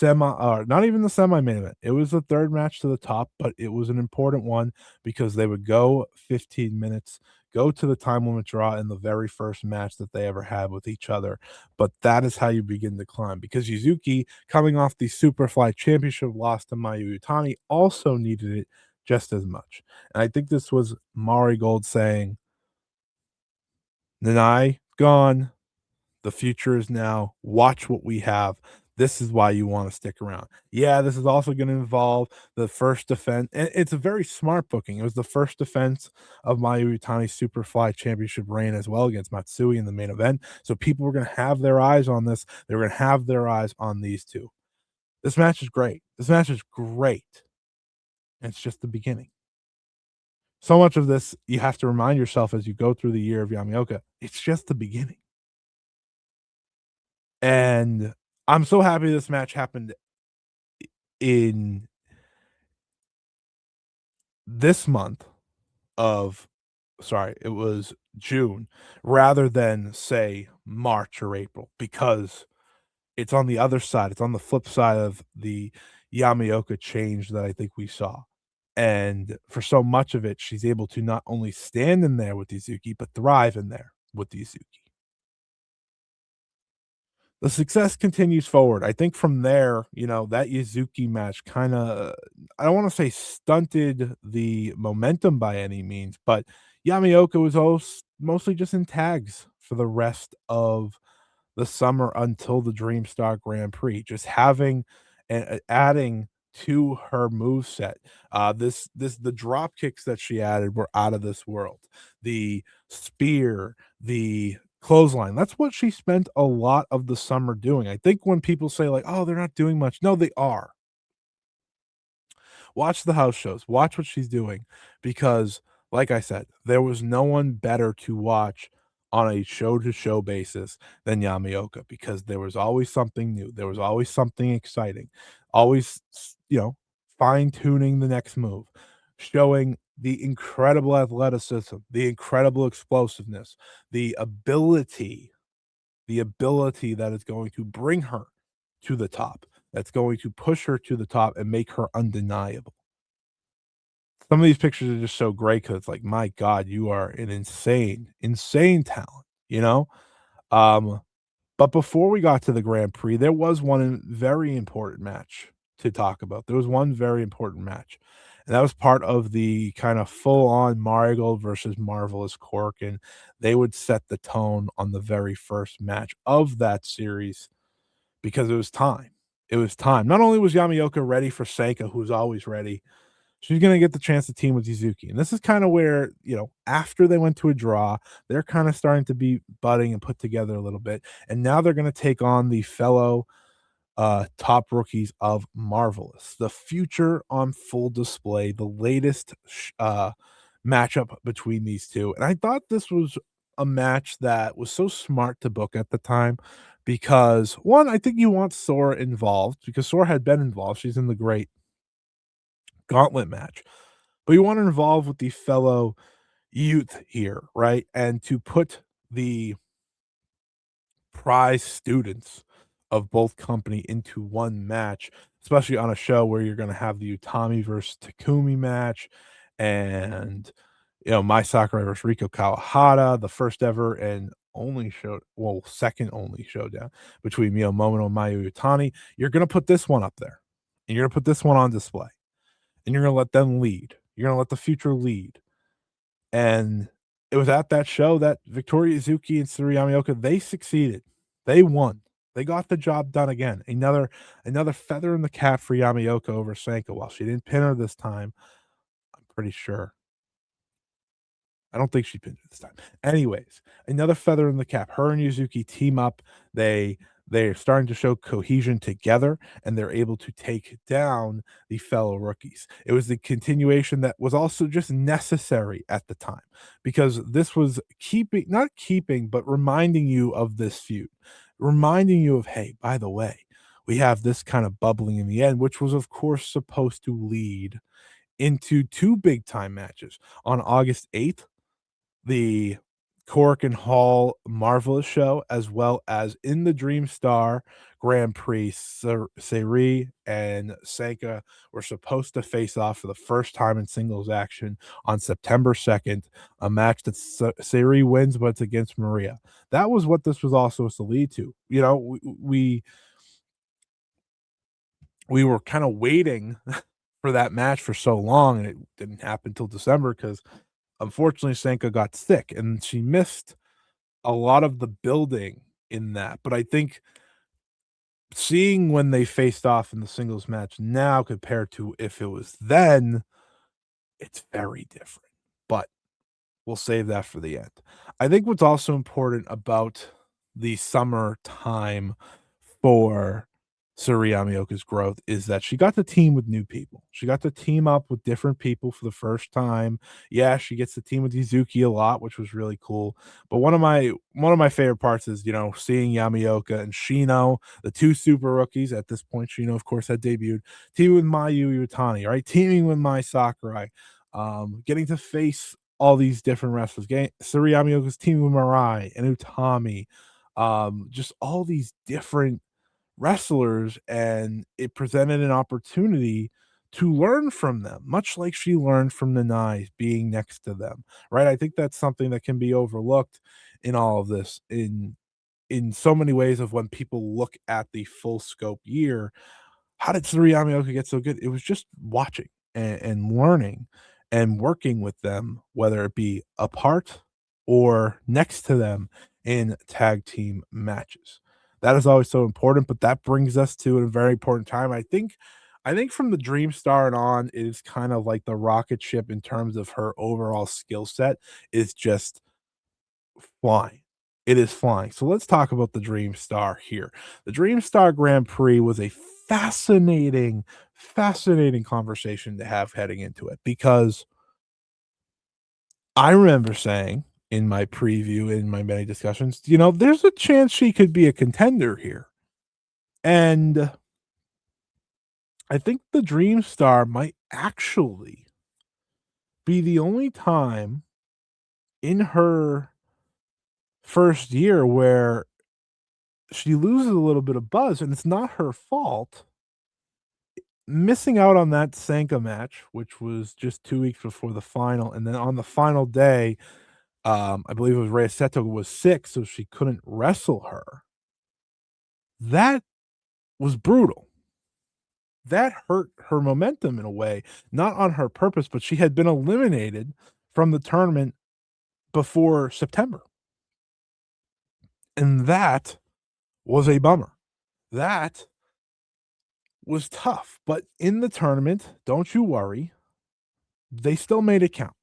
not even the semi-main event. It was the third match to the top, but it was an important one because they would go 15 minutes, go to the time limit draw in the very first match that they ever had with each other. But that is how you begin to climb, because Yuzuki, coming off the Superfly Championship loss to Mayu Utani, also needed it just as much. And I think this was Marigold saying, Nanai gone. The future is now. Watch what we have. This is why you want to stick around. Yeah, this is also going to involve the first defense. And it's a very smart booking. It was the first defense of Mayu Utani's Superfly Championship reign as well against Matsui in the main event. So people were going to have their eyes on this. They were going to have their eyes on these two. This match is great. This match is great. And it's just the beginning. So much of this, you have to remind yourself as you go through the year of Yamaoka, it's just the beginning. And I'm so happy this match happened in this month of, sorry, it was June, rather than say March or April, because it's on the other side. It's on the flip side of the Yamaoka change that I think we saw. And for so much of it, she's able to not only stand in there with Izuki, but thrive in there with Izuki. The success continues forward. I think from there, you know, that Yuzuki match kinda, I don't wanna say stunted the momentum by any means, but Yamaoka was mostly just in tags for the rest of the summer until the Dreamstar Grand Prix, just having and adding to her move set. The drop kicks that she added were out of this world. The spear, the clothesline, that's what she spent a lot of the summer doing. I think when people say like, "Oh, they're not doing much." No, they are. Watch the house shows. Watch what she's doing, because like I said, there was no one better to watch on a show-to-show basis than Yamaoka because there was always something new, there was always something exciting, always fine-tuning the next move, showing the incredible athleticism, the incredible explosiveness, the ability that is going to bring her to the top, that's going to push her to the top and make her undeniable. Some of these pictures are just so great because it's like, my God, you are an insane, insane talent, you know? Um, but before we got to the Grand Prix, there was one very important match to talk about. There was one very important match, and that was part of the kind of full-on Marigold versus Marvelous Cork, and they would set the tone on the very first match of that series because it was time. It was time. Not only was Yamaoka ready for Senka, who's always ready, she's gonna get the chance to team with Suzuki, and this is kinda where, after they went to a draw, they're kinda starting to be budding and put together a little bit, and now they're gonna take on the fellow, top rookies of Marvelous. The future on full display, the latest matchup between these 2, and I thought this was a match that was so smart to book at the time because, 1, I think you want Sora involved because Sora had been involved, she's in the great gauntlet match. But you want to involve with the fellow youth here, right? And to put the prize students of both company into one match, especially on a show where you're going to have the Utami versus Takumi match and Mai Sakurai versus Riko Kawahara, the first ever and only show well, second only showdown between Mio Momono and Mayu Utani. You're gonna put this one up there. And you're gonna put this one on display and you're gonna let them lead. You're gonna let the future lead. And it was at that show that Victoria Izuki and Seri Yamaoka, they succeeded. They won. They got the job done again. Another feather in the cap for Yamaoka over Senka. While she didn't pin her this time, I'm pretty sure. I don't think she pinned her this time. Anyways, another feather in the cap. Her and Yuzuki team up. They they're starting to show cohesion together, and they're able to take down the fellow rookies. It was the continuation that was also just necessary at the time because this was keeping not keeping, but reminding you of this feud, reminding you of, hey, by the way, we have this kind of bubbling in the end, which was of course supposed to lead into two big time matches on August 8th, the Cork and Hall Marvelous Show, as well as in the Dream Star Grand Prix, Seri and Senka were supposed to face off for the first time in singles action on September 2nd, a match that Seri wins, but it's against Maria. That was what this was all supposed to lead to. We were kind of waiting for that match for so long, and it didn't happen until December because unfortunately, Senka got sick and she missed a lot of the building in that. But I think seeing when they faced off in the singles match now compared to if it was then, it's very different. But we'll save that for the end. I think what's also important about the summertime for Suri Yamaoka's growth is that she got to team with new people. She got to team up with different people for the first time. Yeah, she gets to team with Izuki a lot, which was really cool. But one of my favorite parts is, seeing Yamaoka and Shino, the two super rookies. At this point, Shino, of course, had debuted, teaming with Mayu Iwatani, right? Teaming with Mai Sakurai, getting to face all these different wrestlers. Suri Yamaoka's teaming with Mirai and Utami. Just all these different wrestlers, and it presented an opportunity to learn from them, much like she learned from Nanae being next to them, right? I think that's something that can be overlooked in all of this in so many ways of when people look at the full scope year. How did Tsuruyama Yamaoka get so good? It was just watching and learning and working with them, whether it be apart or next to them in tag team matches. That is always so important, but that brings us to a very important time. I think from the Dream Star and on is kind of like the rocket ship in terms of her overall skill set is just flying. It is flying. So let's talk about the Dream Star here. The Dream Star Grand Prix was a fascinating conversation to have heading into it because I remember saying in my preview, in my many discussions, there's a chance she could be a contender here. And I think the Dream Star might actually be the only time in her first year where she loses a little bit of buzz, and it's not her fault. Missing out on that Senka match, which was just 2 weeks before the final, and then on the final day, I believe it was Rhea Seto was sick, so she couldn't wrestle her. That was brutal. That hurt her momentum in a way, not on her purpose, but she had been eliminated from the tournament before September, and that was a bummer. That was tough, but in the tournament, don't you worry, they still made it count.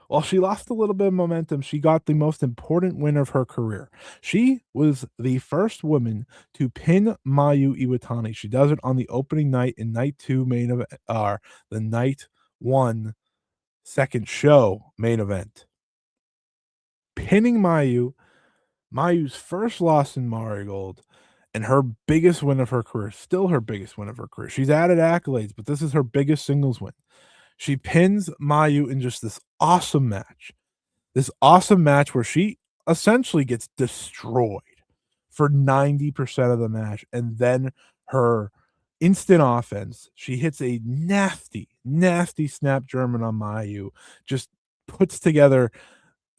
While she lost a little bit of momentum, she got the most important win of her career. She was the first woman to pin Mayu Iwatani. She does it on the opening night in night 2 main event, the night 1 second show main event. Pinning Mayu's first loss in Marigold, and her biggest win of her career, still her biggest win of her career. She's added accolades, but this is her biggest singles win. She pins Mayu in just this awesome match. This awesome match where she essentially gets destroyed for 90% of the match, and then her instant offense, she hits a nasty, nasty snap German on Mayu, just puts together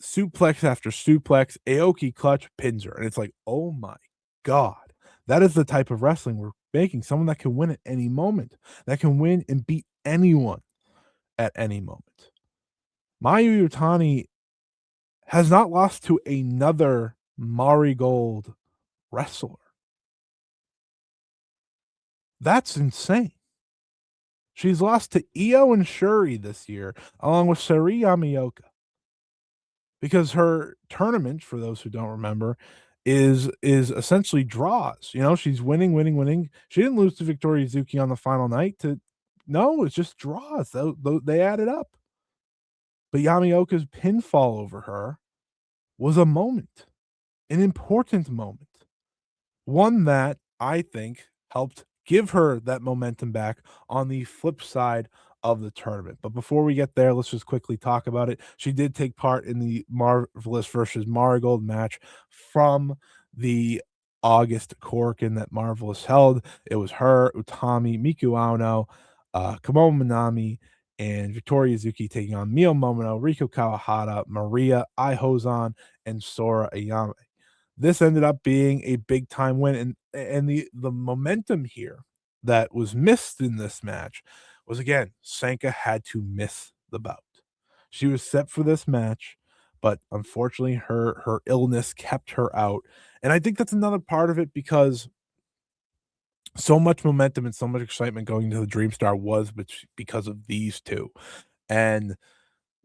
suplex after suplex, Aoki clutch, pins her, and it's like, "Oh my god." That is the type of wrestling we're making, someone that can win at any moment, that can win and beat anyone at any moment. Mayu Iwatani has not lost to another Marigold wrestler. That's insane. She's lost to Io and Shuri this year, along with Seri Yamaoka, because her tournament, for those who don't remember, is essentially draws. She's winning, winning, winning. She didn't lose to Victoria Zuki on the final night. No, it's just draws. They added up. But Yamaoka's pinfall over her was a moment, an important moment. One that I think helped give her that momentum back on the flip side of the tournament. But before we get there, let's just quickly talk about it. She did take part in the Marvelous versus Marigold match from the August Corkin that Marvelous held. It was her, Utami, Miku Ano, Kamo Minami, and Victoria Zuki taking on Mio Momono, Riko Kawahara, Maria Ihozan, and Sora Ayame. This ended up being a big time win, and the momentum here that was missed in this match was, again, Senka had to miss the bout. She was set for this match, but unfortunately her illness kept her out. And I think that's another part of it, because so much momentum and so much excitement going to the Dream Star was because of these two. And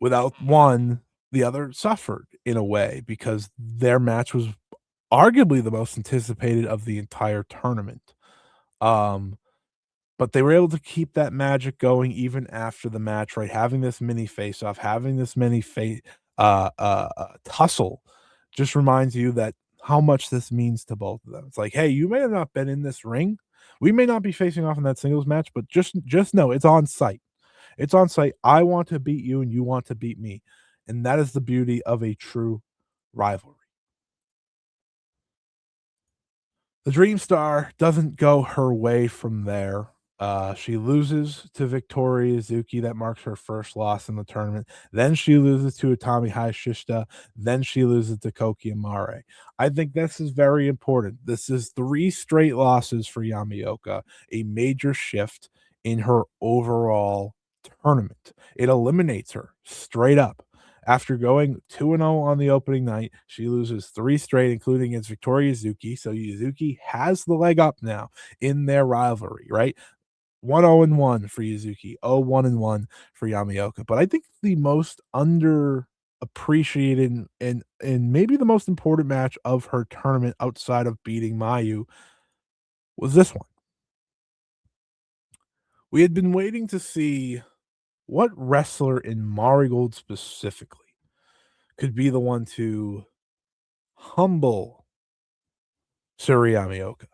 without one, the other suffered in a way, because their match was arguably the most anticipated of the entire tournament. Um, but they were able to keep that magic going even after the match, right? Having this mini face off, having this mini tussle just reminds you that how much this means to both of them. It's like, hey, you may have not been in this ring. We may not be facing off in that singles match, but just know it's on site. It's on site. I want to beat you and you want to beat me. And that is the beauty of a true rivalry. The Dream Star doesn't go her way from there. She loses to Victoria Zuki. That marks her first loss in the tournament. Then she loses to Utami Hayashishita. Then she loses to Koki Amare. I think this is very important. This is 3 straight losses for Yamaoka, a major shift in her overall tournament. It eliminates her straight up. After going 2-0 on the opening night, she loses 3 straight, including against Victoria Yuzuki. So Yuzuki has the leg up now in their rivalry, right? 1-0-1 for Yuzuki, 0-1-1 for Yamaoka. But I think the most underappreciated and maybe the most important match of her tournament outside of beating Mayu was this one. We had been waiting to see what wrestler in Marigold specifically could be the one to humble Seri Yamaoka.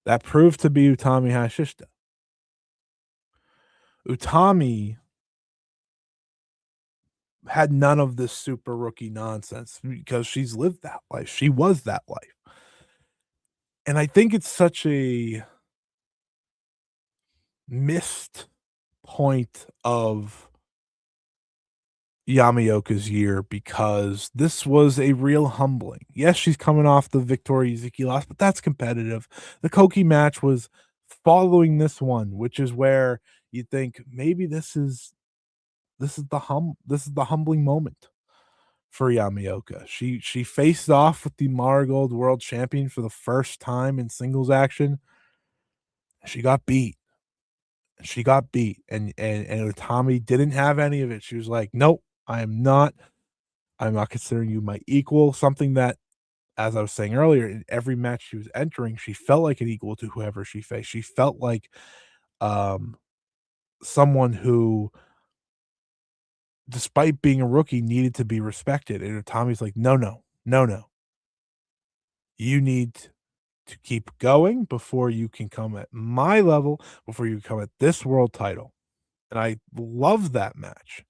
That proved to be Utami Hayashishita. Utami had none of this super rookie nonsense because she's lived that life. She was that life. And I think it's such a missed point of Yamaoka's year because this was a real humbling. Yes, she's coming off the Victoria Yuzuki loss, but that's competitive. The Koki match was following this one, which is where you think maybe this is the humbling moment for Yamaoka. She faced off with the Marigold World Champion for the first time in singles action. She got beat. She got beat, and Utami didn't have any of it. She was like, "Nope, I'm not considering you my equal." Something that, as I was saying earlier, in every match she was entering, she felt like an equal to whoever she faced. She felt like um, someone who, despite being a rookie, needed to be respected. And Utami's like, "No, no, no, no. You need to keep going before you can come at my level, before you come at this world title." And I love that match.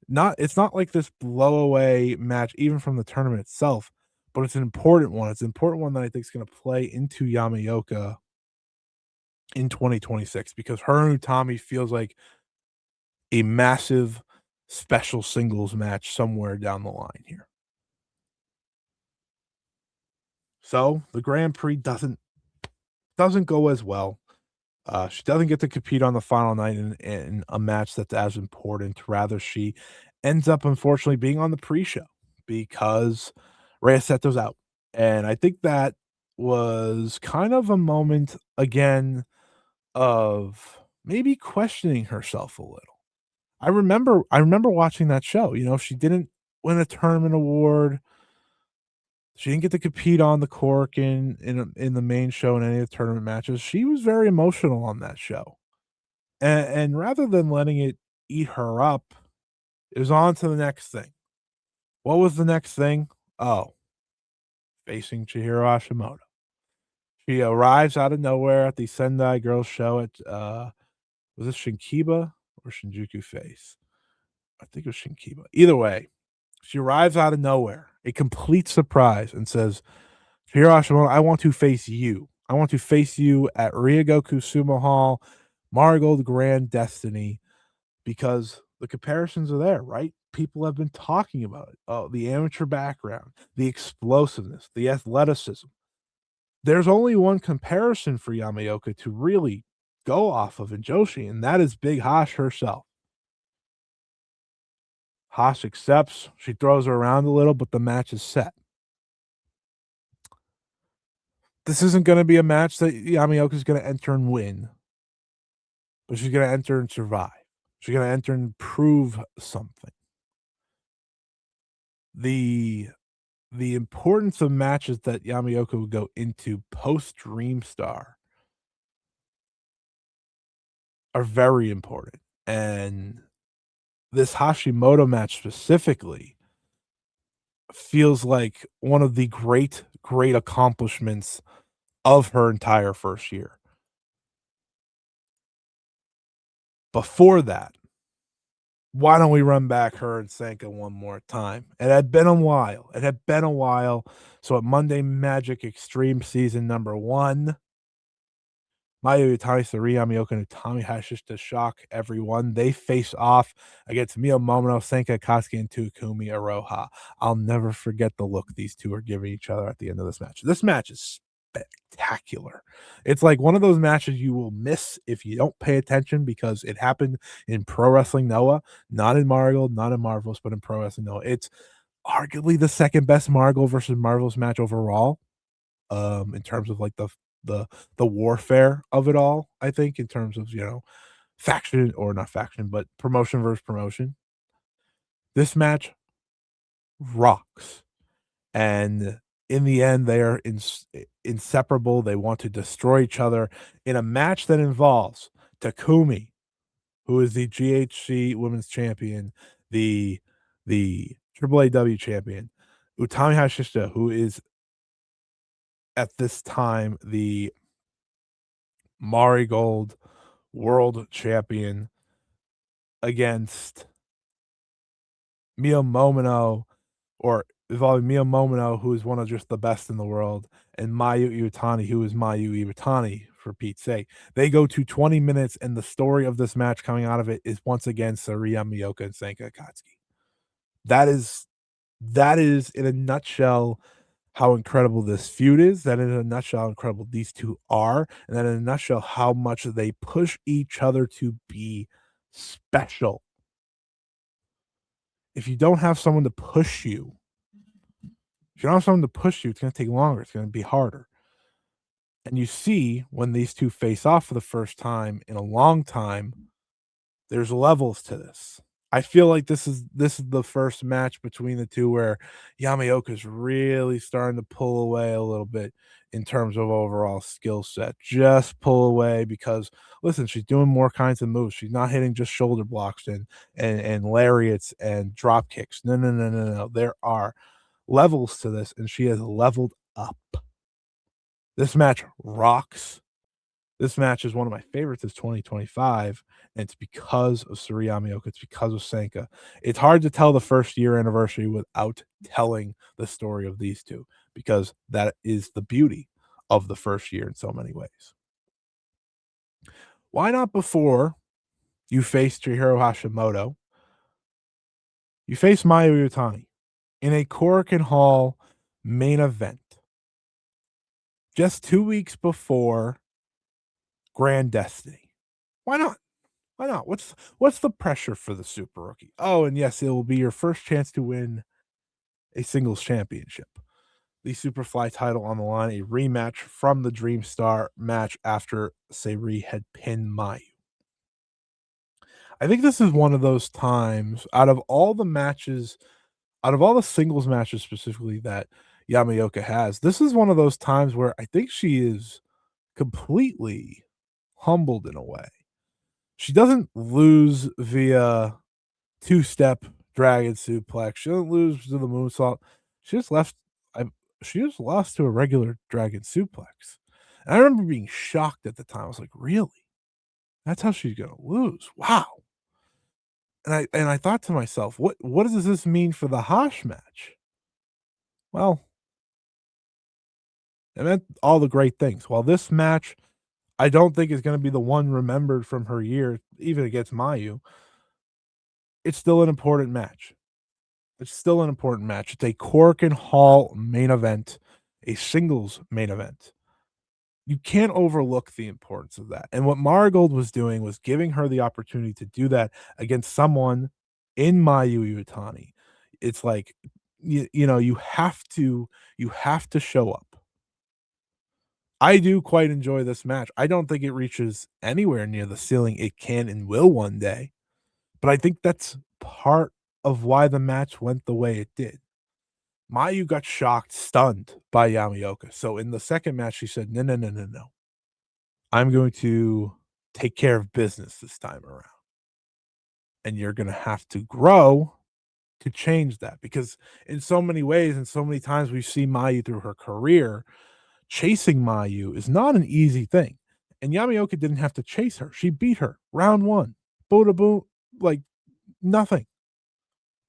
It's not like this blowaway match, even from the tournament itself, but it's an important one. It's an important one that I think is going to play into Yamaoka in 2026 because her and Utami feels like a massive special singles match somewhere down the line here. So the Grand Prix doesn't go as well. She doesn't get to compete on the final night in a match that's as important. Rather, she ends up unfortunately being on the pre-show because Rhea Seto's out. And I think that was kind of a moment again of maybe questioning herself a little. I remember watching that show. She didn't win a tournament award. She didn't get to compete on the cork in the main show in any of the tournament matches. She was very emotional on that show. And rather than letting it eat her up, it was on to the next thing. What was the next thing? Oh, facing Chihiro Hashimoto. She arrives out of nowhere at the Sendai Girls show at was it Shinkiba or Shinjuku Face? I think it was Shinkiba. Either way, she arrives out of nowhere, a complete surprise, and says, Chihiro Hashimoto, I want to face you. I want to face you at Ryogoku Sumo Hall, Marigold Grand Destiny, because the comparisons are there, right? People have been talking about it. Oh, the amateur background, the explosiveness, the athleticism. There's only one comparison for Yamaoka to really go off of in Joshi, and that is Big Hash herself. Hash accepts. She throws her around a little, but the match is set. This isn't going to be a match that Yamaoka is going to enter and win, but she's going to enter and survive. She's going to enter and prove something. The importance of matches that Yamaoka would go into post Dreamstar are very important. And this Hashimoto match specifically feels like one of the great, great accomplishments of her entire first year. Before that, why don't we run back her and Senka one more time? It had been a while. It had been a while. So at Monday Magic Extreme Season number 1, Mayu Utami, Seri Yamaoka, and Utami Hayashishita to shock everyone. They face off against Mio Momono, Senka Akatsuki, and Takumi Aroha. I'll never forget the look these two are giving each other at the end of this match. This match is spectacular. It's like one of those matches you will miss if you don't pay attention because it happened in Pro Wrestling Noah, not in Marigold, not in Marvelous, but in Pro Wrestling Noah. It's arguably the second best Marigold versus Marvelous match overall, in terms of like the warfare of it all. I think in terms of faction or not faction, but promotion versus promotion. This match rocks. And in the end, they are inseparable. They want to destroy each other in a match that involves Takumi, who is the GHC Women's Champion, the the AAAW champion, Utami Hayashishita, who is at this time the Marigold world champion, against Mio Momino, or involving Mio Momino, who is one of just the best in the world, and Mayu Iwatani, who is Mayu Iwatani, for Pete's sake. They go to 20 minutes, and the story of this match coming out of it is once again Seri Yamaoka and Senka Akatsuki. That is in a nutshell how incredible this feud is, that in a nutshell how incredible these two are, and that in a nutshell how much they push each other to be special. If you don't have someone to push you, if you don't have someone to push you, it's gonna take longer, it's gonna be harder. And you see when these 2 face off for the first time in a long time, there's levels to this. I feel like this is the first match between the 2 where Yamaoka's really starting to pull away a little bit in terms of overall skill set. Just pull away because, listen, she's doing more kinds of moves. She's not hitting just shoulder blocks and lariats and drop kicks. No, no, no, no, no. There are levels to this, and she has leveled up. This match rocks. This match is one of my favorites of 2025, and it's because of Seri Yamaoka, it's because of Senka. It's hard to tell the first year anniversary without telling the story of these 2, because that is the beauty of the first year in so many ways. Why not before you face Chihiro Hashimoto, you face Mayu Iwatani in a Korakuen Hall main event just 2 weeks before Grand Destiny? Why not? Why not? What's the pressure for the Super Rookie? Oh, and yes, it will be your first chance to win a singles championship. The Superfly title on the line, a rematch from the Dream Star match after Seri had pinned Mayu. I think this is one of those times out of all the matches, out of all the singles matches specifically that Yamaoka has, this is one of those times where I think she is completely humbled in a way. She doesn't lose via two-step dragon suplex. She doesn't lose to the moonsault. She just left. I she just lost to a regular dragon suplex. And I remember being shocked at the time. I was like, "Really? That's how she's gonna lose? Wow!" And I thought to myself, "What does this mean for the Hosh match?" Well, it meant all the great things. While this match, I don't think is going to be the one remembered from her year, even against Mayu. It's still an important match. It's still an important match. It's a Korakuen Hall main event, a singles main event. You can't overlook the importance of that. And what Marigold was doing was giving her the opportunity to do that against someone in Mayu Iwatani. It's like you have to show up. I do quite enjoy this match. I don't think it reaches anywhere near the ceiling it can and will one day, but I think that's part of why the match went the way it did. Mayu got shocked, stunned by Yamaoka. So in the second match, she said, "No, no, no, no, no. I'm going to take care of business this time around. And you're going to have to grow to change that." Because in so many ways, and so many times we've seen Mayu through her career, chasing Mayu is not an easy thing. And Yamaoka didn't have to chase her. She beat her round one. Boom, boom, like nothing.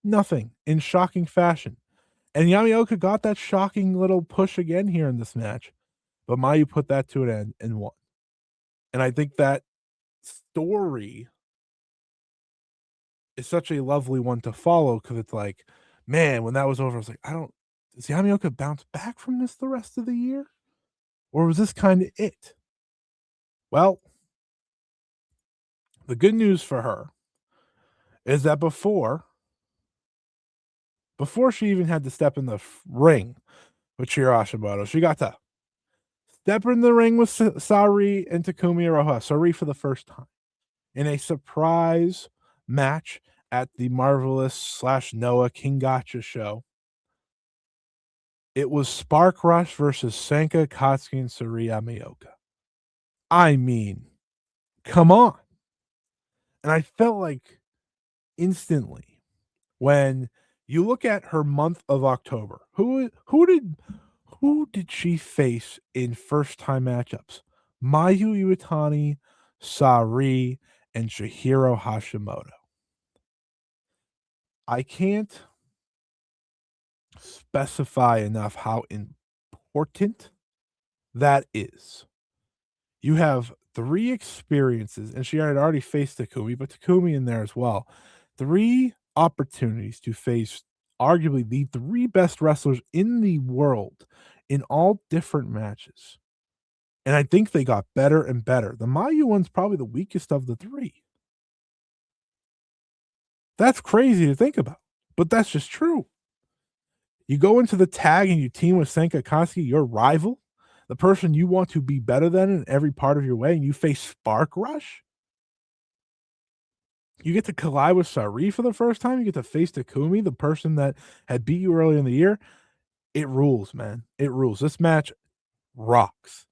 Nothing in shocking fashion. And Yamaoka got that shocking little push again here in this match, but Mayu put that to an end and won. And I think that story is such a lovely one to follow because it's like, man, when that was over, I was like, does Yamaoka bounce back from this the rest of the year? Or was this kind of it? Well, the good news for her is that before she even had to step in the ring with Chihiro Hashimoto, she got to step in the ring with Sari and Takumi Iroha. Sari for the first time in a surprise match at the Marvelous / Noah King Gotcha show. It was Spark Rush versus Senka Akatsuki and Seri Yamaoka. I mean, come on. And I felt like instantly when You look at her month of October. Who did she face in first time matchups? Mayu Iwatani, Sari, and Chihiro Hashimoto. I can't specify enough how important that is. You have 3 experiences, and she had already faced Takumi, but Takumi in there as well. 3 opportunities to face arguably the 3 best wrestlers in the world in all different matches. And I think they got better and better. The Mayu one's probably the weakest of the 3. That's crazy to think about, but that's just true. You go into the tag and you team with Senka Akatsuki, your rival, the person you want to be better than in every part of your way, and you face Spark Rush? You get to collide with Sari for the first time, you get to face Takumi, the person that had beat you earlier in the year. It rules, man. It rules. This match rocks.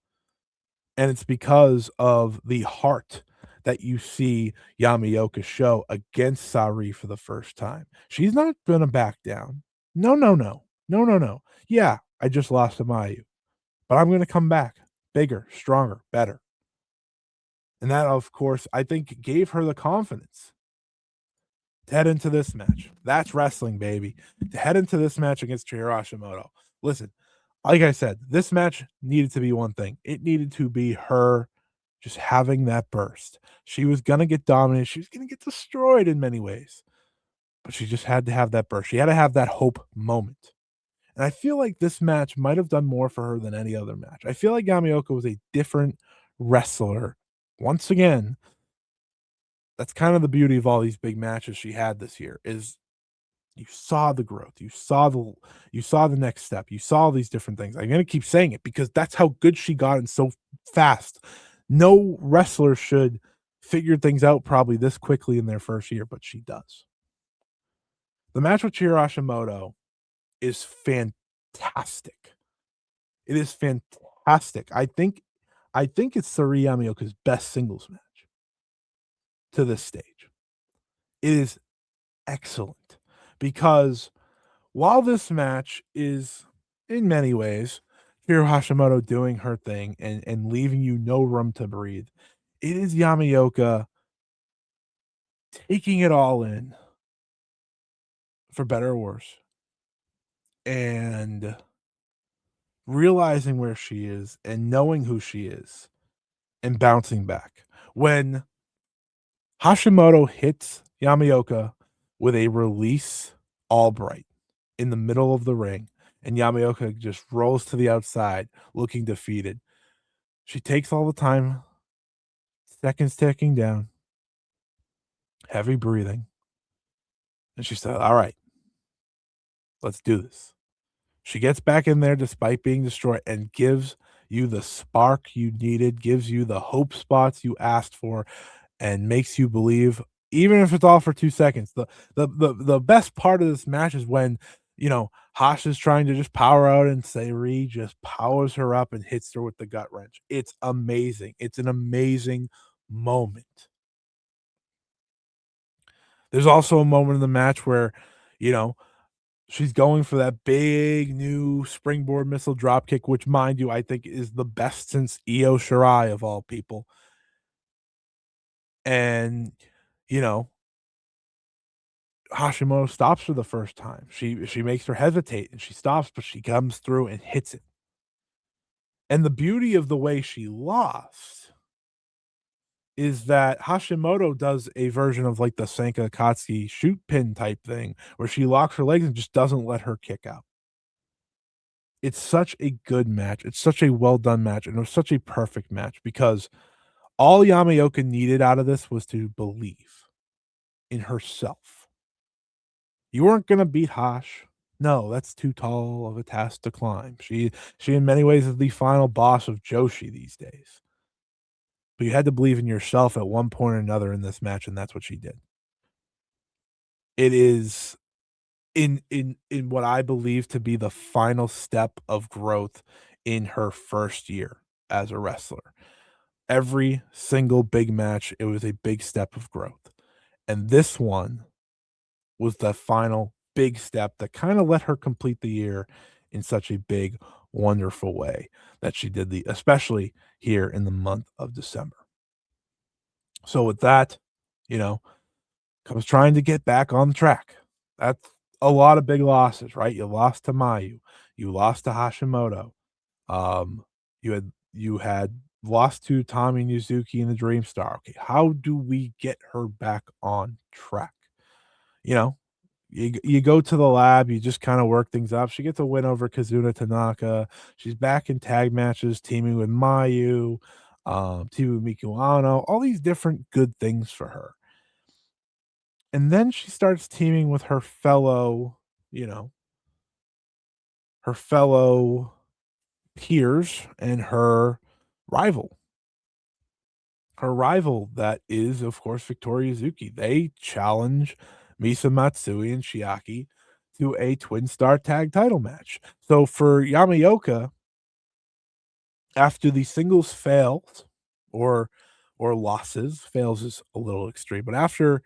And it's because of the heart that you see Yamaoka show against Sari for the first time. She's not gonna back down. No, no, no. No, no, no. Yeah, I just lost to Mayu, but I'm gonna come back bigger, stronger, better. And that, of course, I think gave her the confidence to head into this match. That's wrestling, baby. To head into this match against Chihiro Hashimoto. Listen, like I said, this match needed to be one thing. It needed to be her just having that burst. She was gonna get dominated. She was gonna get destroyed in many ways, but she just had to have that burst. She had to have that hope moment. And I feel like this match might have done more for her than any other match. I feel like Yamaoka was a different wrestler. Once again, that's kind of the beauty of all these big matches she had this year is you saw the growth, you saw the next step, you saw these different things. I'm gonna keep saying it because that's how good she got and so fast. No wrestler should figure things out probably this quickly in their first year, but she does. The match with Chihiro Hashimoto is fantastic. It is fantastic. I think it's Seri Yamaoka's best singles match to this stage. It is excellent because while this match is in many ways Hiro Hashimoto doing her thing and leaving you no room to breathe, it is Yamaoka taking it all in for better or worse and realizing where she is and knowing who she is and bouncing back. When Hashimoto hits Yamaoka with a release Albright in the middle of the ring, and Yamaoka just rolls to the outside looking defeated. She takes all the time, seconds ticking down, heavy breathing, and she said, "All right, let's do this." She gets back in there despite being destroyed and gives you the spark you needed, gives you the hope spots you asked for, and makes you believe, even if it's all for 2 seconds. The best part of this match is when, Hash is trying to just power out and Seri just powers her up and hits her with the gut wrench. It's amazing. It's an amazing moment. There's also a moment in the match where, you know, she's going for that big new springboard missile drop kick, which, mind you, I think is the best since Io Shirai of all people. And, you know, Hashimoto stops for the first time. She makes her hesitate and she stops, but she comes through and hits it. And the beauty of the way she lost is that Hashimoto does a version of like the Senka Akatsuki shoot pin type thing where she locks her legs and just doesn't let her kick out. It's such a good match. It's such a well done match. And it was such a perfect match because all Yamaoka needed out of this was to believe in herself. You weren't gonna beat Hash. No, that's too tall of a task to climb. She in many ways is the final boss of Joshi these days. But you had to believe in yourself at one point or another in this match, and that's what she did. It is in what I believe to be the final step of growth in her first year as a wrestler. Every single big match, it was a big step of growth. And this one was the final big step that kinda let her complete the year in such a big, wonderful way that she did the especially here in the month of December. So with that, you know, comes trying to get back on track. That's a lot of big losses, right? You lost to Mayu, you lost to Hashimoto, um, you had lost to Tommy Mizuki and the Dream Star. Okay, how do we get her back on track? You know, you go to the lab, you just kinda work things up. She gets a win over Kazuna Tanaka. She's back in tag matches, teaming with Mayu, teaming with Miku Ano, all these different good things for her. And then she starts teaming with her fellow, you know, her fellow peers and rival. Her rival that is, of course, Victoria Yuzuki. They challenge Misa Matsui and Shiaki to a twin star tag title match. So for Yamaoka, after the singles fails or losses, fails is a little extreme, but after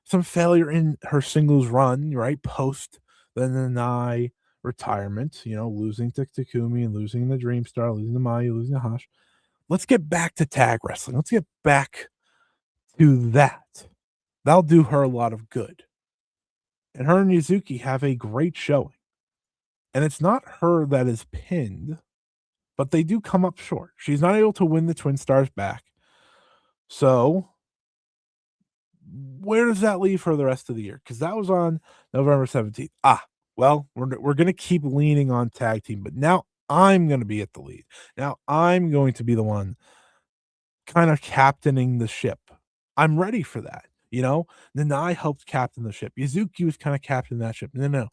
some failure in her singles run, right, post the Nanae retirement, losing to Takumi and losing the Dream Star, losing to Mayu, losing to Hash. Let's get back to tag wrestling. Let's get back to that. That'll do her a lot of good. And her and Yuzuki have a great showing. And it's not her that is pinned, but they do come up short. She's not able to win the Twin Stars back. So, where does that leave for the rest of the year? Because that was on November 17th. Well, we're going to keep leaning on tag team, but now I'm going to be at the lead. Now I'm going to be the one kind of captaining the ship. I'm ready for that. Nanai helped captain the ship. Yuzuki was kind of captaining that ship. No.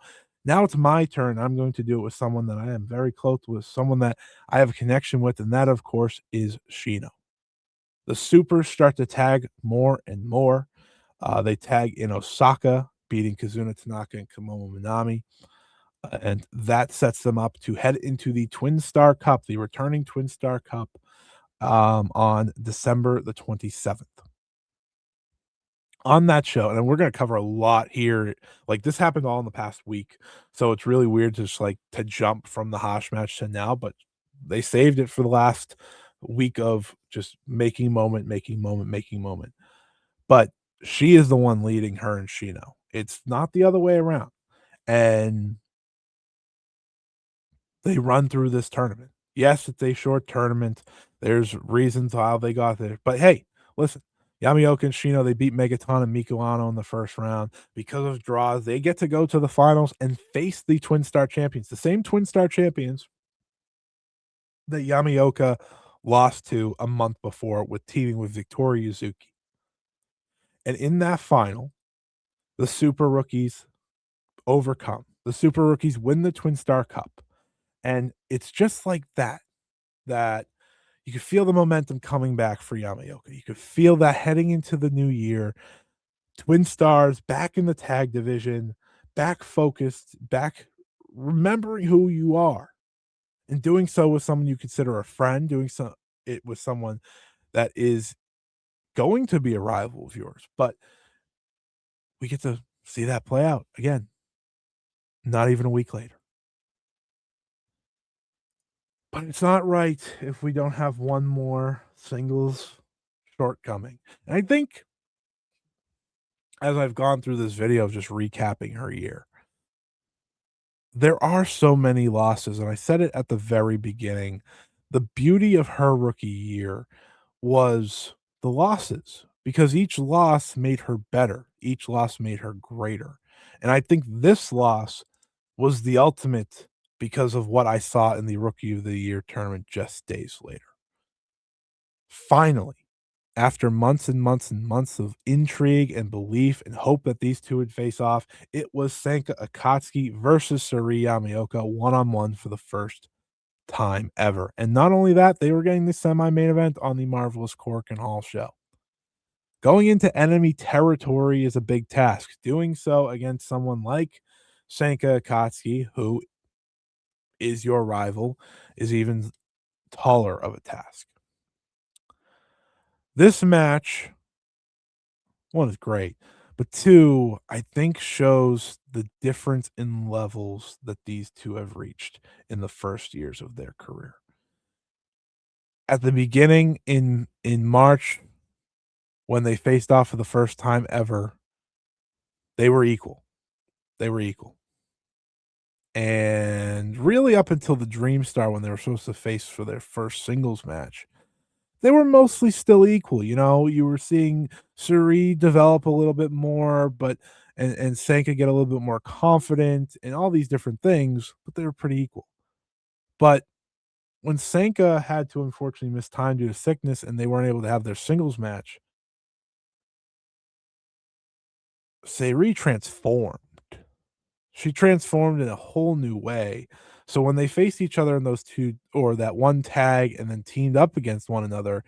Now it's my turn. I'm going to do it with someone that I am very close with, someone that I have a connection with, and that, of course, is Shino. The supers start to tag more and more. They tag in Osaka, beating Kazuna Tanaka and Kamomo Minami. And that sets them up to head into the Twin Star Cup, the returning Twin Star Cup, on December the 27th. On that show, and we're going to cover a lot here. Like, this happened all in the past week, so it's really weird to just to jump from the Hash match to now, but they saved it for the last week of just making moment, making moment, making moment. But she is the one leading her and Shino. It's not the other way around. And they run through this tournament. Yes, it's a short tournament. There's reasons how they got there. But hey, listen, Yamaoka and Shino, they beat Megaton and Miku Ano in the first round. Because of draws, they get to go to the finals and face the Twin Star champions, the same Twin Star champions that Yamaoka lost to a month before with teaming with Victoria Yuzuki. And in that final, the Super Rookies overcome. The Super Rookies win the Twin Star Cup. And it's just like that you could feel the momentum coming back for Yamaoka. You could feel that heading into the new year. Twin Stars back in the tag division, back focused, back remembering who you are, and doing so with someone you consider a friend, it with someone that is going to be a rival of yours. But we get to see that play out again, not even a week later. But it's not right if we don't have one more singles shortcoming. And I think as I've gone through this video of just recapping her year, there are so many losses. And I said it at the very beginning. The beauty of her rookie year was the losses because each loss made her better. Each loss made her greater. And I think this loss was the ultimate because of what I saw in the Rookie of the Year tournament just days later. Finally, after months and months and months of intrigue and belief and hope that these two would face off, it was Senka Akatsuki versus Seri Yamaoka one-on-one for the first time ever. And not only that, they were getting the semi-main event on the Marvelous Cork and Hall show. Going into enemy territory is a big task. Doing so against someone like Senka Akatsuki, who is your rival, is even taller of a task. This match, one is great, but 2, I think shows the difference in levels that these 2 have reached in the first years of their career. At the beginning in March, when they faced off for the first time ever, they were equal. They were equal. And really up until the Dream Star when they were supposed to face for their first singles match, they were mostly still equal, you know? You were seeing Seri develop a little bit more, but and Senka get a little bit more confident and all these different things, but they were pretty equal. But when Senka had to unfortunately miss time due to sickness and they weren't able to have their singles match, Seri transformed. She transformed in a whole new way. So when they faced each other in those 2 or that one tag and then teamed up against one another,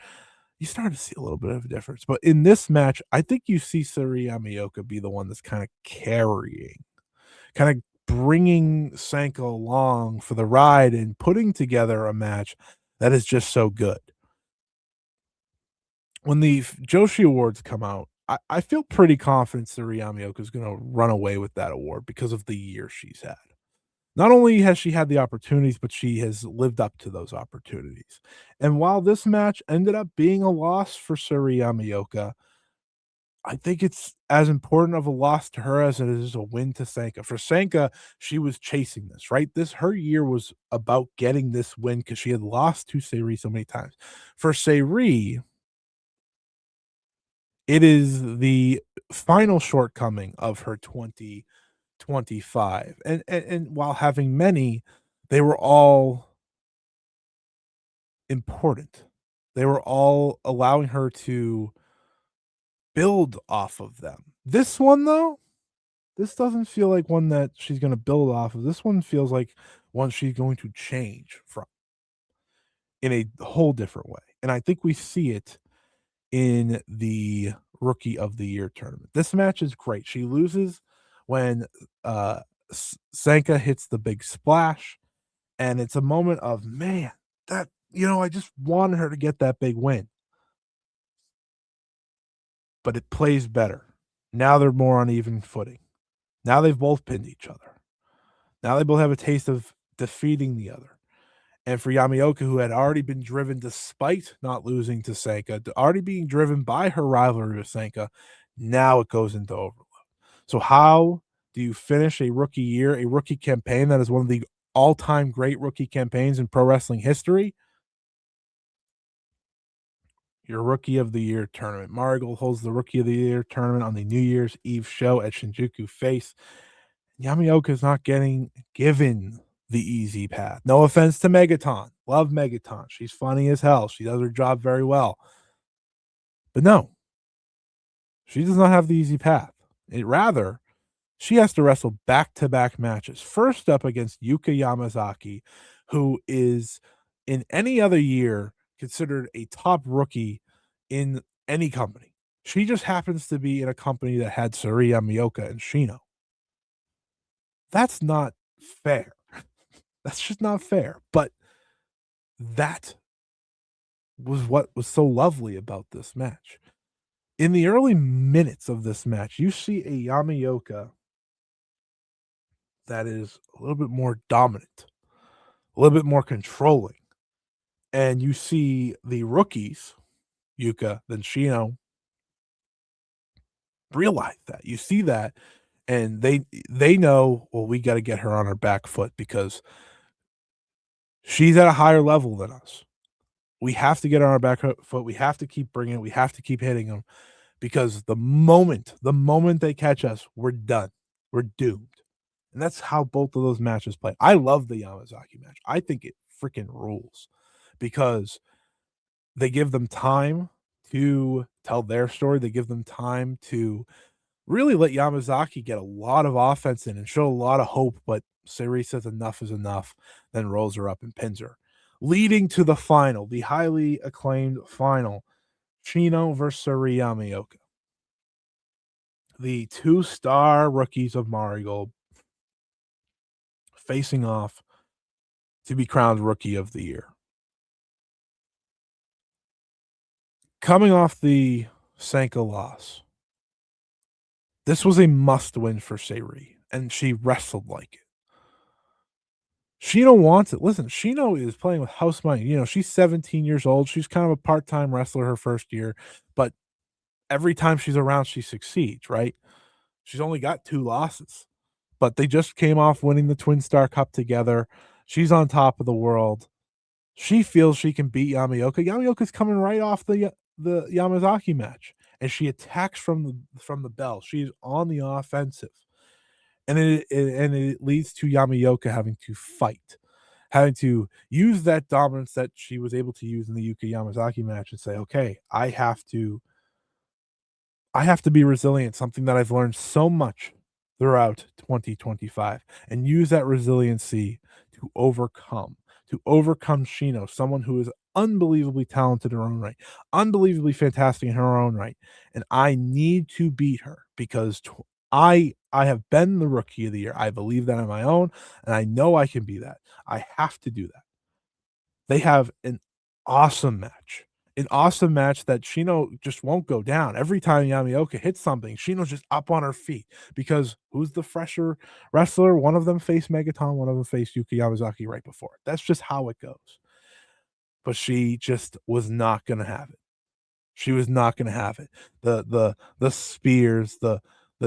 you start to see a little bit of a difference. But in this match, I think you see Seri Yamaoka be the one that's kinda carrying, kinda bringing Sanko along for the ride and putting together a match that is just so good. When the Joshi Awards come out, I feel pretty confident Seri Yamaoka is gonna run away with that award because of the year she's had. Not only has she had the opportunities, but she has lived up to those opportunities. And while this match ended up being a loss for Suri Yamaoka, I think it's as important of a loss to her as it is a win to Sanka. For Sanka, she was chasing this, right? This her year was about getting this win because she had lost to Seri so many times. For Seri, it is the final shortcoming of her 2025. And while having many, they were all important. They were all allowing her to build off of them. This one, though, this doesn't feel like one that she's going to build off of. This one feels like one she's going to change from in a whole different way. And I think we see it in the Rookie of the Year tournament. This match is great. She loses when Sanka hits the big splash, and it's a moment of, man, that, I just wanted her to get that big win. But it plays better. Now they're more on even footing. Now they've both pinned each other. Now they both have a taste of defeating the other. And for Yamaoka, who had already been driven despite not losing to Senka, already being driven by her rivalry with Senka, now it goes into overload. So how do you finish a rookie year, a rookie campaign that is one of the all-time great rookie campaigns in pro wrestling history? Your Rookie of the Year tournament. Marigold holds the Rookie of the Year tournament on the New Year's Eve show at Shinjuku Face. Yamaoka is not getting given the easy path. No offense to Megaton. Love Megaton. She's funny as hell. She does her job very well. But no, she does not have the easy path. Rather, she has to wrestle back-to-back matches. First up against Yuka Yamazaki, who is in any other year considered a top rookie in any company. She just happens to be in a company that had Suri Yamaoka and Shino. That's not fair. That's just not fair. But that was what was so lovely about this match. In the early minutes of this match, you see a Yamaoka that is a little bit more dominant, a little bit more controlling. And you see the rookies, Yuka, then Shino, realize that. You see that, and they know, well, we got to get her on her back foot because she's at a higher level than us. We have to get her on our back foot. We have to keep bringing it. We have to keep hitting them because the moment they catch us, we're done. We're doomed. And that's how both of those matches play. I love the Yamazaki match. I think it freaking rules because they give them time to tell their story. They give them time to really let Yamazaki get a lot of offense in and show a lot of hope. But Seri says enough is enough, then rolls her up and pins her, leading to the final, the highly acclaimed final, Shino versus Seri Yamaoka. The two-star rookies of Marigold facing off to be crowned Rookie of the Year. Coming off the Sanka loss, This was a must win for Seri, and she wrestled like it. Shino wants it. Listen, Shino is playing with house money. She's 17 years old. She's kind of a part-time wrestler her first year, but every time she's around, she succeeds, right? She's only got 2 losses, but they just came off winning the Twin Star Cup together. She's on top of the world. She feels she can beat Yamaoka. Yamaoka's coming right off the Yamazaki match, and she attacks from the bell. She's on the offensive. And it leads to Yamaoka having to fight, having to use that dominance that she was able to use in the Yuka Yamazaki match and say, "Okay, I have to be resilient," something that I've learned so much throughout 2025, and use that resiliency to overcome Shino, someone who is unbelievably talented in her own right, unbelievably fantastic in her own right, and I need to beat her because I have been the rookie of the year. I believe that on my own, and I know I can be that. I have to do that. They have awesome match, an awesome match that Shino just won't go down. Every time Yamaoka hits something, Shino's just up on her feet because who's the fresher wrestler? One of them faced Megaton, one of them faced Yuka Yamazaki right before. That's just how it goes. But she just was not gonna have it. She was not gonna have it. The spears, the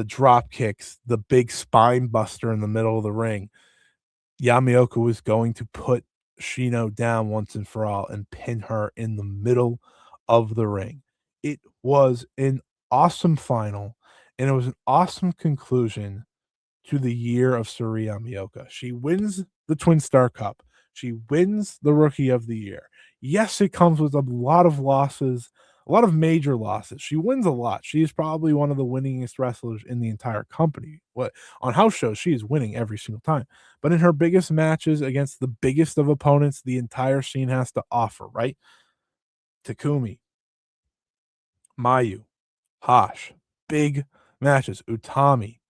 drop kicks, the big spine buster in the middle of the ring. Yamaoka was going to put Shino down once and for all and pin her in the middle of the ring. It was an awesome final, and it was an awesome conclusion to the year of Seri Yamaoka. She wins the Twin Star Cup. She wins the Rookie of the Year. Yes, it comes with a lot of losses, a lot of major losses. She wins a lot. She is probably one of the winningest wrestlers in the entire company. What on house shows, she is winning every single time. But in her biggest matches against the biggest of opponents the entire scene has to offer, right? Takumi, Mayu, Hash, big matches. Utami,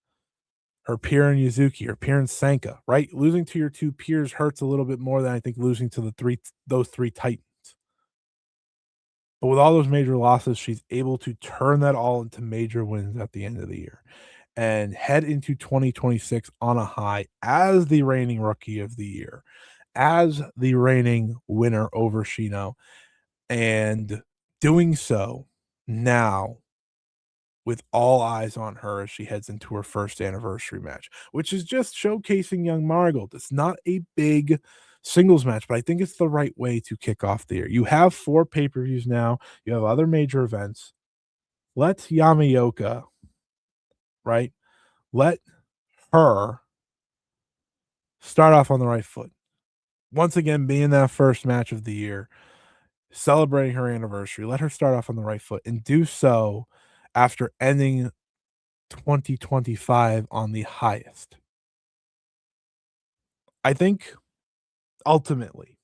her peer in Yuzuki, her peer in Senka, right? Losing to your 2 peers hurts a little bit more than I think losing to those 3 titans. But with all those major losses, she's able to turn that all into major wins at the end of the year and head into 2026 on a high as the reigning rookie of the year, as the reigning winner over Shino, and doing so now with all eyes on her as she heads into her first anniversary match, which is just showcasing young Marigold. It's not a big singles match, but I think it's the right way to kick off the year. You have 4 pay-per-views now, you have other major events. Let Yamaoka, right? Let her start off on the right foot. Once again, being that first match of the year, celebrating her anniversary, let her start off on the right foot and do so after ending 2025 on the highest. I think ultimately,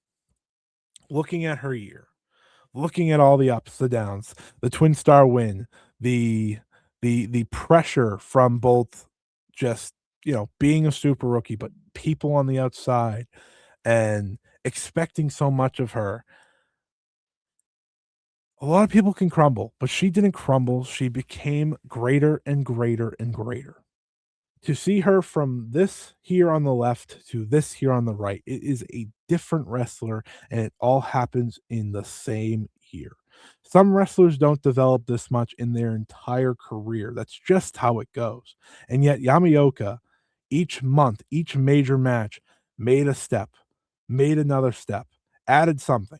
looking at her year, looking at all the ups, the downs, the Twin Star win, the the pressure from both just, being a super rookie, but people on the outside and expecting so much of her. A lot of people can crumble, but she didn't crumble. She became greater and greater and greater. To see her from this here on the left to this here on the right, it is a different wrestler, and it all happens in the same year. Some wrestlers don't develop this much in their entire career. That's just how it goes. And yet, Yamaoka, each month, each major match, made a step, made another step, added something.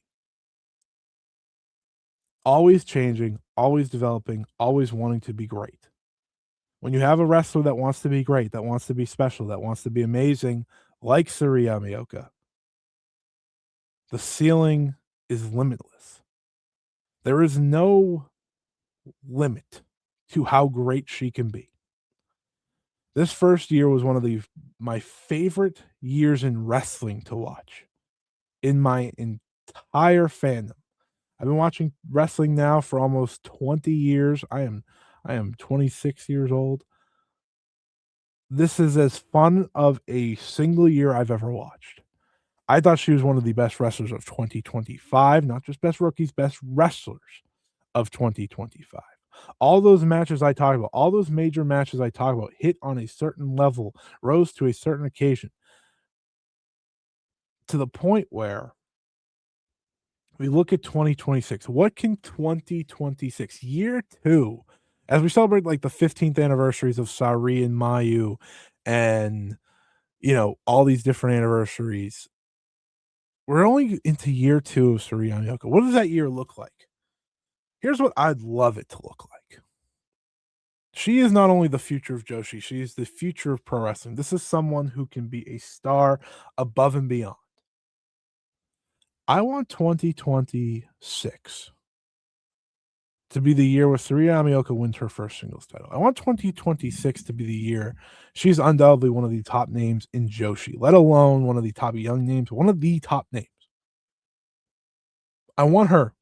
Always changing, always developing, always wanting to be great. When you have a wrestler that wants to be great, that wants to be special, that wants to be amazing, like Seri Yamaoka, the ceiling is limitless. There is no limit to how great she can be. This first year was one of my favorite years in wrestling to watch in my entire fandom. I've been watching wrestling now for almost 20 years. I am 26 years old. This is as fun of a single year I've ever watched. I thought she was one of the best wrestlers of 2025, not just best rookies, best wrestlers of 2025. All those matches I talked about, all those major matches I talked about hit on a certain level, rose to a certain occasion, to the point where we look at 2026. What can 2026, year 2, as we celebrate, like, the 15th anniversaries of Sari and Mayu and, all these different anniversaries, we're only into year 2 of Seri Yamaoka. What does that year look like? Here's what I'd love it to look like. She is not only the future of Joshi, she is the future of pro wrestling. This is someone who can be a star above and beyond. I want 2026 to be the year where Seri Yamaoka wins her first singles title. I want 2026 to be the year she's undoubtedly one of the top names in Joshi, let alone one of the top young names, one of the top names. I want her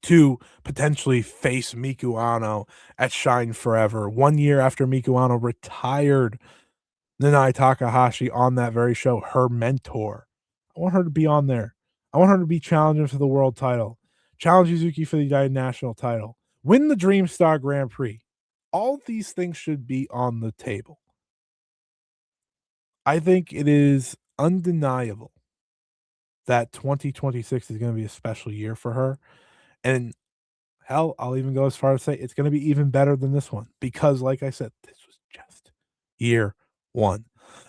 to potentially face Miku Ano at Shine Forever 1 year after Miku Ano retired Nanae Takahashi on that very show, her mentor. I want her to be on there. I want her to be challenging for the world title, challenge Suzuki for the United National title, win the Dream Star Grand Prix. All of these things should be on the table. I think it is undeniable that 2026 is going to be a special year for her. And hell, I'll even go as far as say it's going to be even better than this one because, like I said, this was just year 1.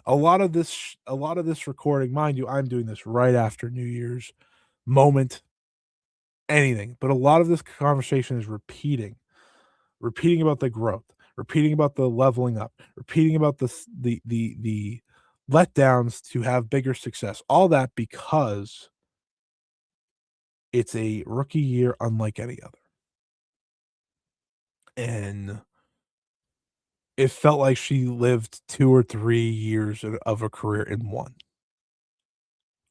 A lot of this recording, mind you, I'm doing this right after New Year's moment, anything, but a lot of this conversation is repeating about the growth, repeating about the leveling up, repeating about the letdowns to have bigger success. All that because it's a rookie year unlike any other. And it felt like she lived 2 or 3 years of a career in one.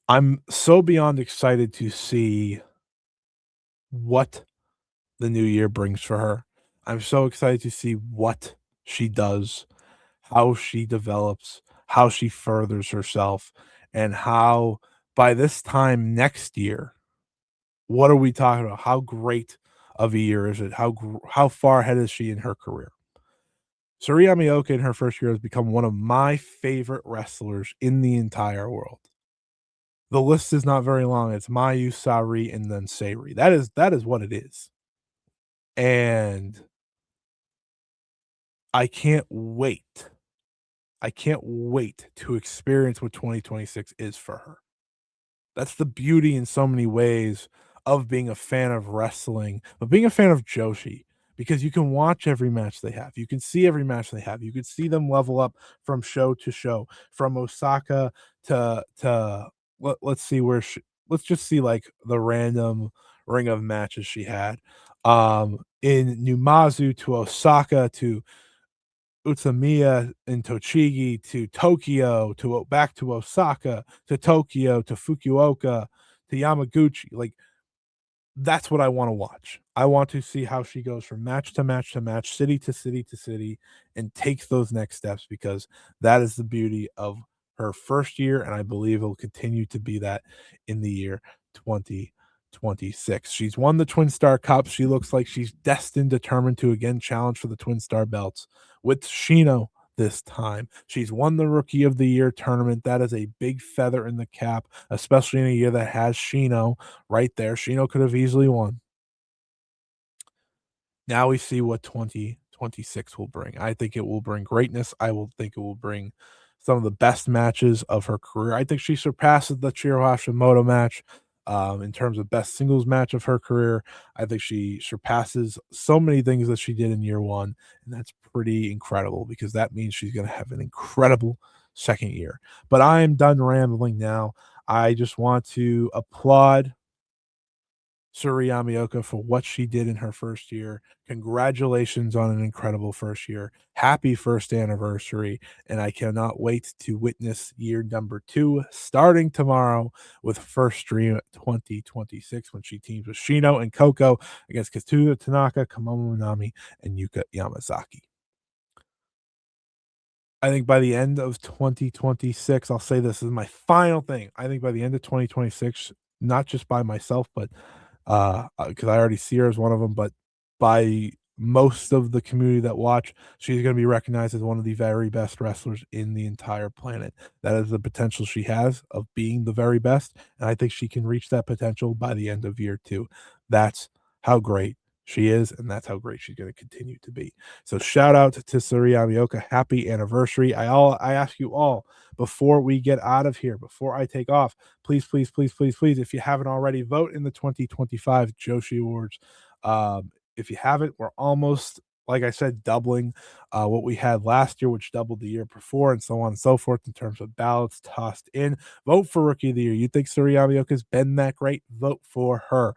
I'm so beyond excited to see what the new year brings for her. I'm so excited to see what she does, how she develops, how she furthers herself, and how by this time next year, what are we talking about? How great of a year is it? How far ahead is she in her career? Seri Yamaoka in her first year has become one of my favorite wrestlers in the entire world. The list is not very long. It's Mayu, Sari, and then Seri. That is what it is. And I can't wait. I can't wait to experience what 2026 is for her. That's the beauty in so many ways of being a fan of wrestling, but being a fan of Joshi because you can watch every match they have. You can see every match they have. You can see them level up from show to show, from Osaka to let's see let's just see like the random ring of matches she had. In Numazu to Osaka to Utsunomiya and Tochigi to Tokyo to back to Osaka to Tokyo to Fukuoka to Yamaguchi. Like, that's what I wanna watch. I want to see how she goes from match to match to match, city to city to city, and takes those next steps because that is the beauty of her first year, and I believe it'll continue to be that in the year 2026. She's won the Twin Star Cup. She looks like she's destined, determined to again challenge for the Twin Star belts with Shino this time. She's won the Rookie of the Year tournament. That is a big feather in the cap, especially in a year that has Shino right there. Shino could have easily won. Now we see what 2026 will bring. I think it will bring greatness. I will think it will bring some of the best matches of her career. I think she surpasses the Chiro Hashimoto match in terms of best singles match of her career. I think she surpasses so many things that she did in year 1, and that's pretty incredible because that means she's going to have an incredible second year. But I am done rambling now. I just want to applaud Suri Yamaoka for what she did in her first year. Congratulations on an incredible first year. Happy first anniversary. And I cannot wait to witness year number 2 starting tomorrow with first stream 2026 when she teams with Shino and Coco against Katsuya Tanaka, Kamomo Minami, and Yuka Yamazaki. I think by the end of 2026, I'll say this is my final thing. I think by the end of 2026, not just by myself, but because I already see her as one of them, but by most of the community that watch. She's going to be recognized as one of the very best wrestlers in the entire planet. That is the potential she has of being the very best, and I think she can reach that potential by the end of year 2. That's how great she is, and that's how great she's going to continue to be. So shout out to Seri Yamaoka. Happy anniversary. I ask you all, before we get out of here, before I take off, please, please, please, please, please, if you haven't already, vote in the 2025 Joshi Awards. If you haven't, we're almost, like I said, doubling what we had last year, which doubled the year before, and so on and so forth in terms of ballots tossed in. Vote for Rookie of the Year. You think Seri Yamaoka's been that great? Vote for her.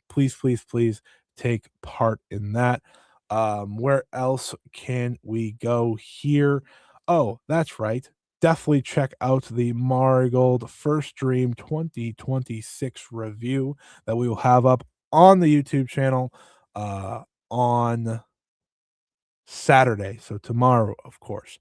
Please, please, please take part in that. Where else can we go here? Oh, that's right. Definitely check out the Marigold First Dream 2026 review that we will have up on the YouTube channel on Saturday. So tomorrow, of course.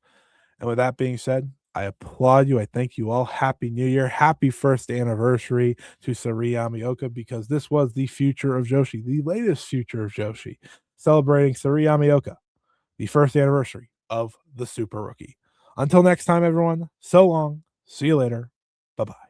And with that being said, I applaud you. I thank you all. Happy New Year. Happy first anniversary to Seri Yamaoka, because this was the Future of Joshi, the latest Future of Joshi, celebrating Seri Yamaoka, the first anniversary of the Super Rookie. Until next time, everyone, so long. See you later. Bye bye.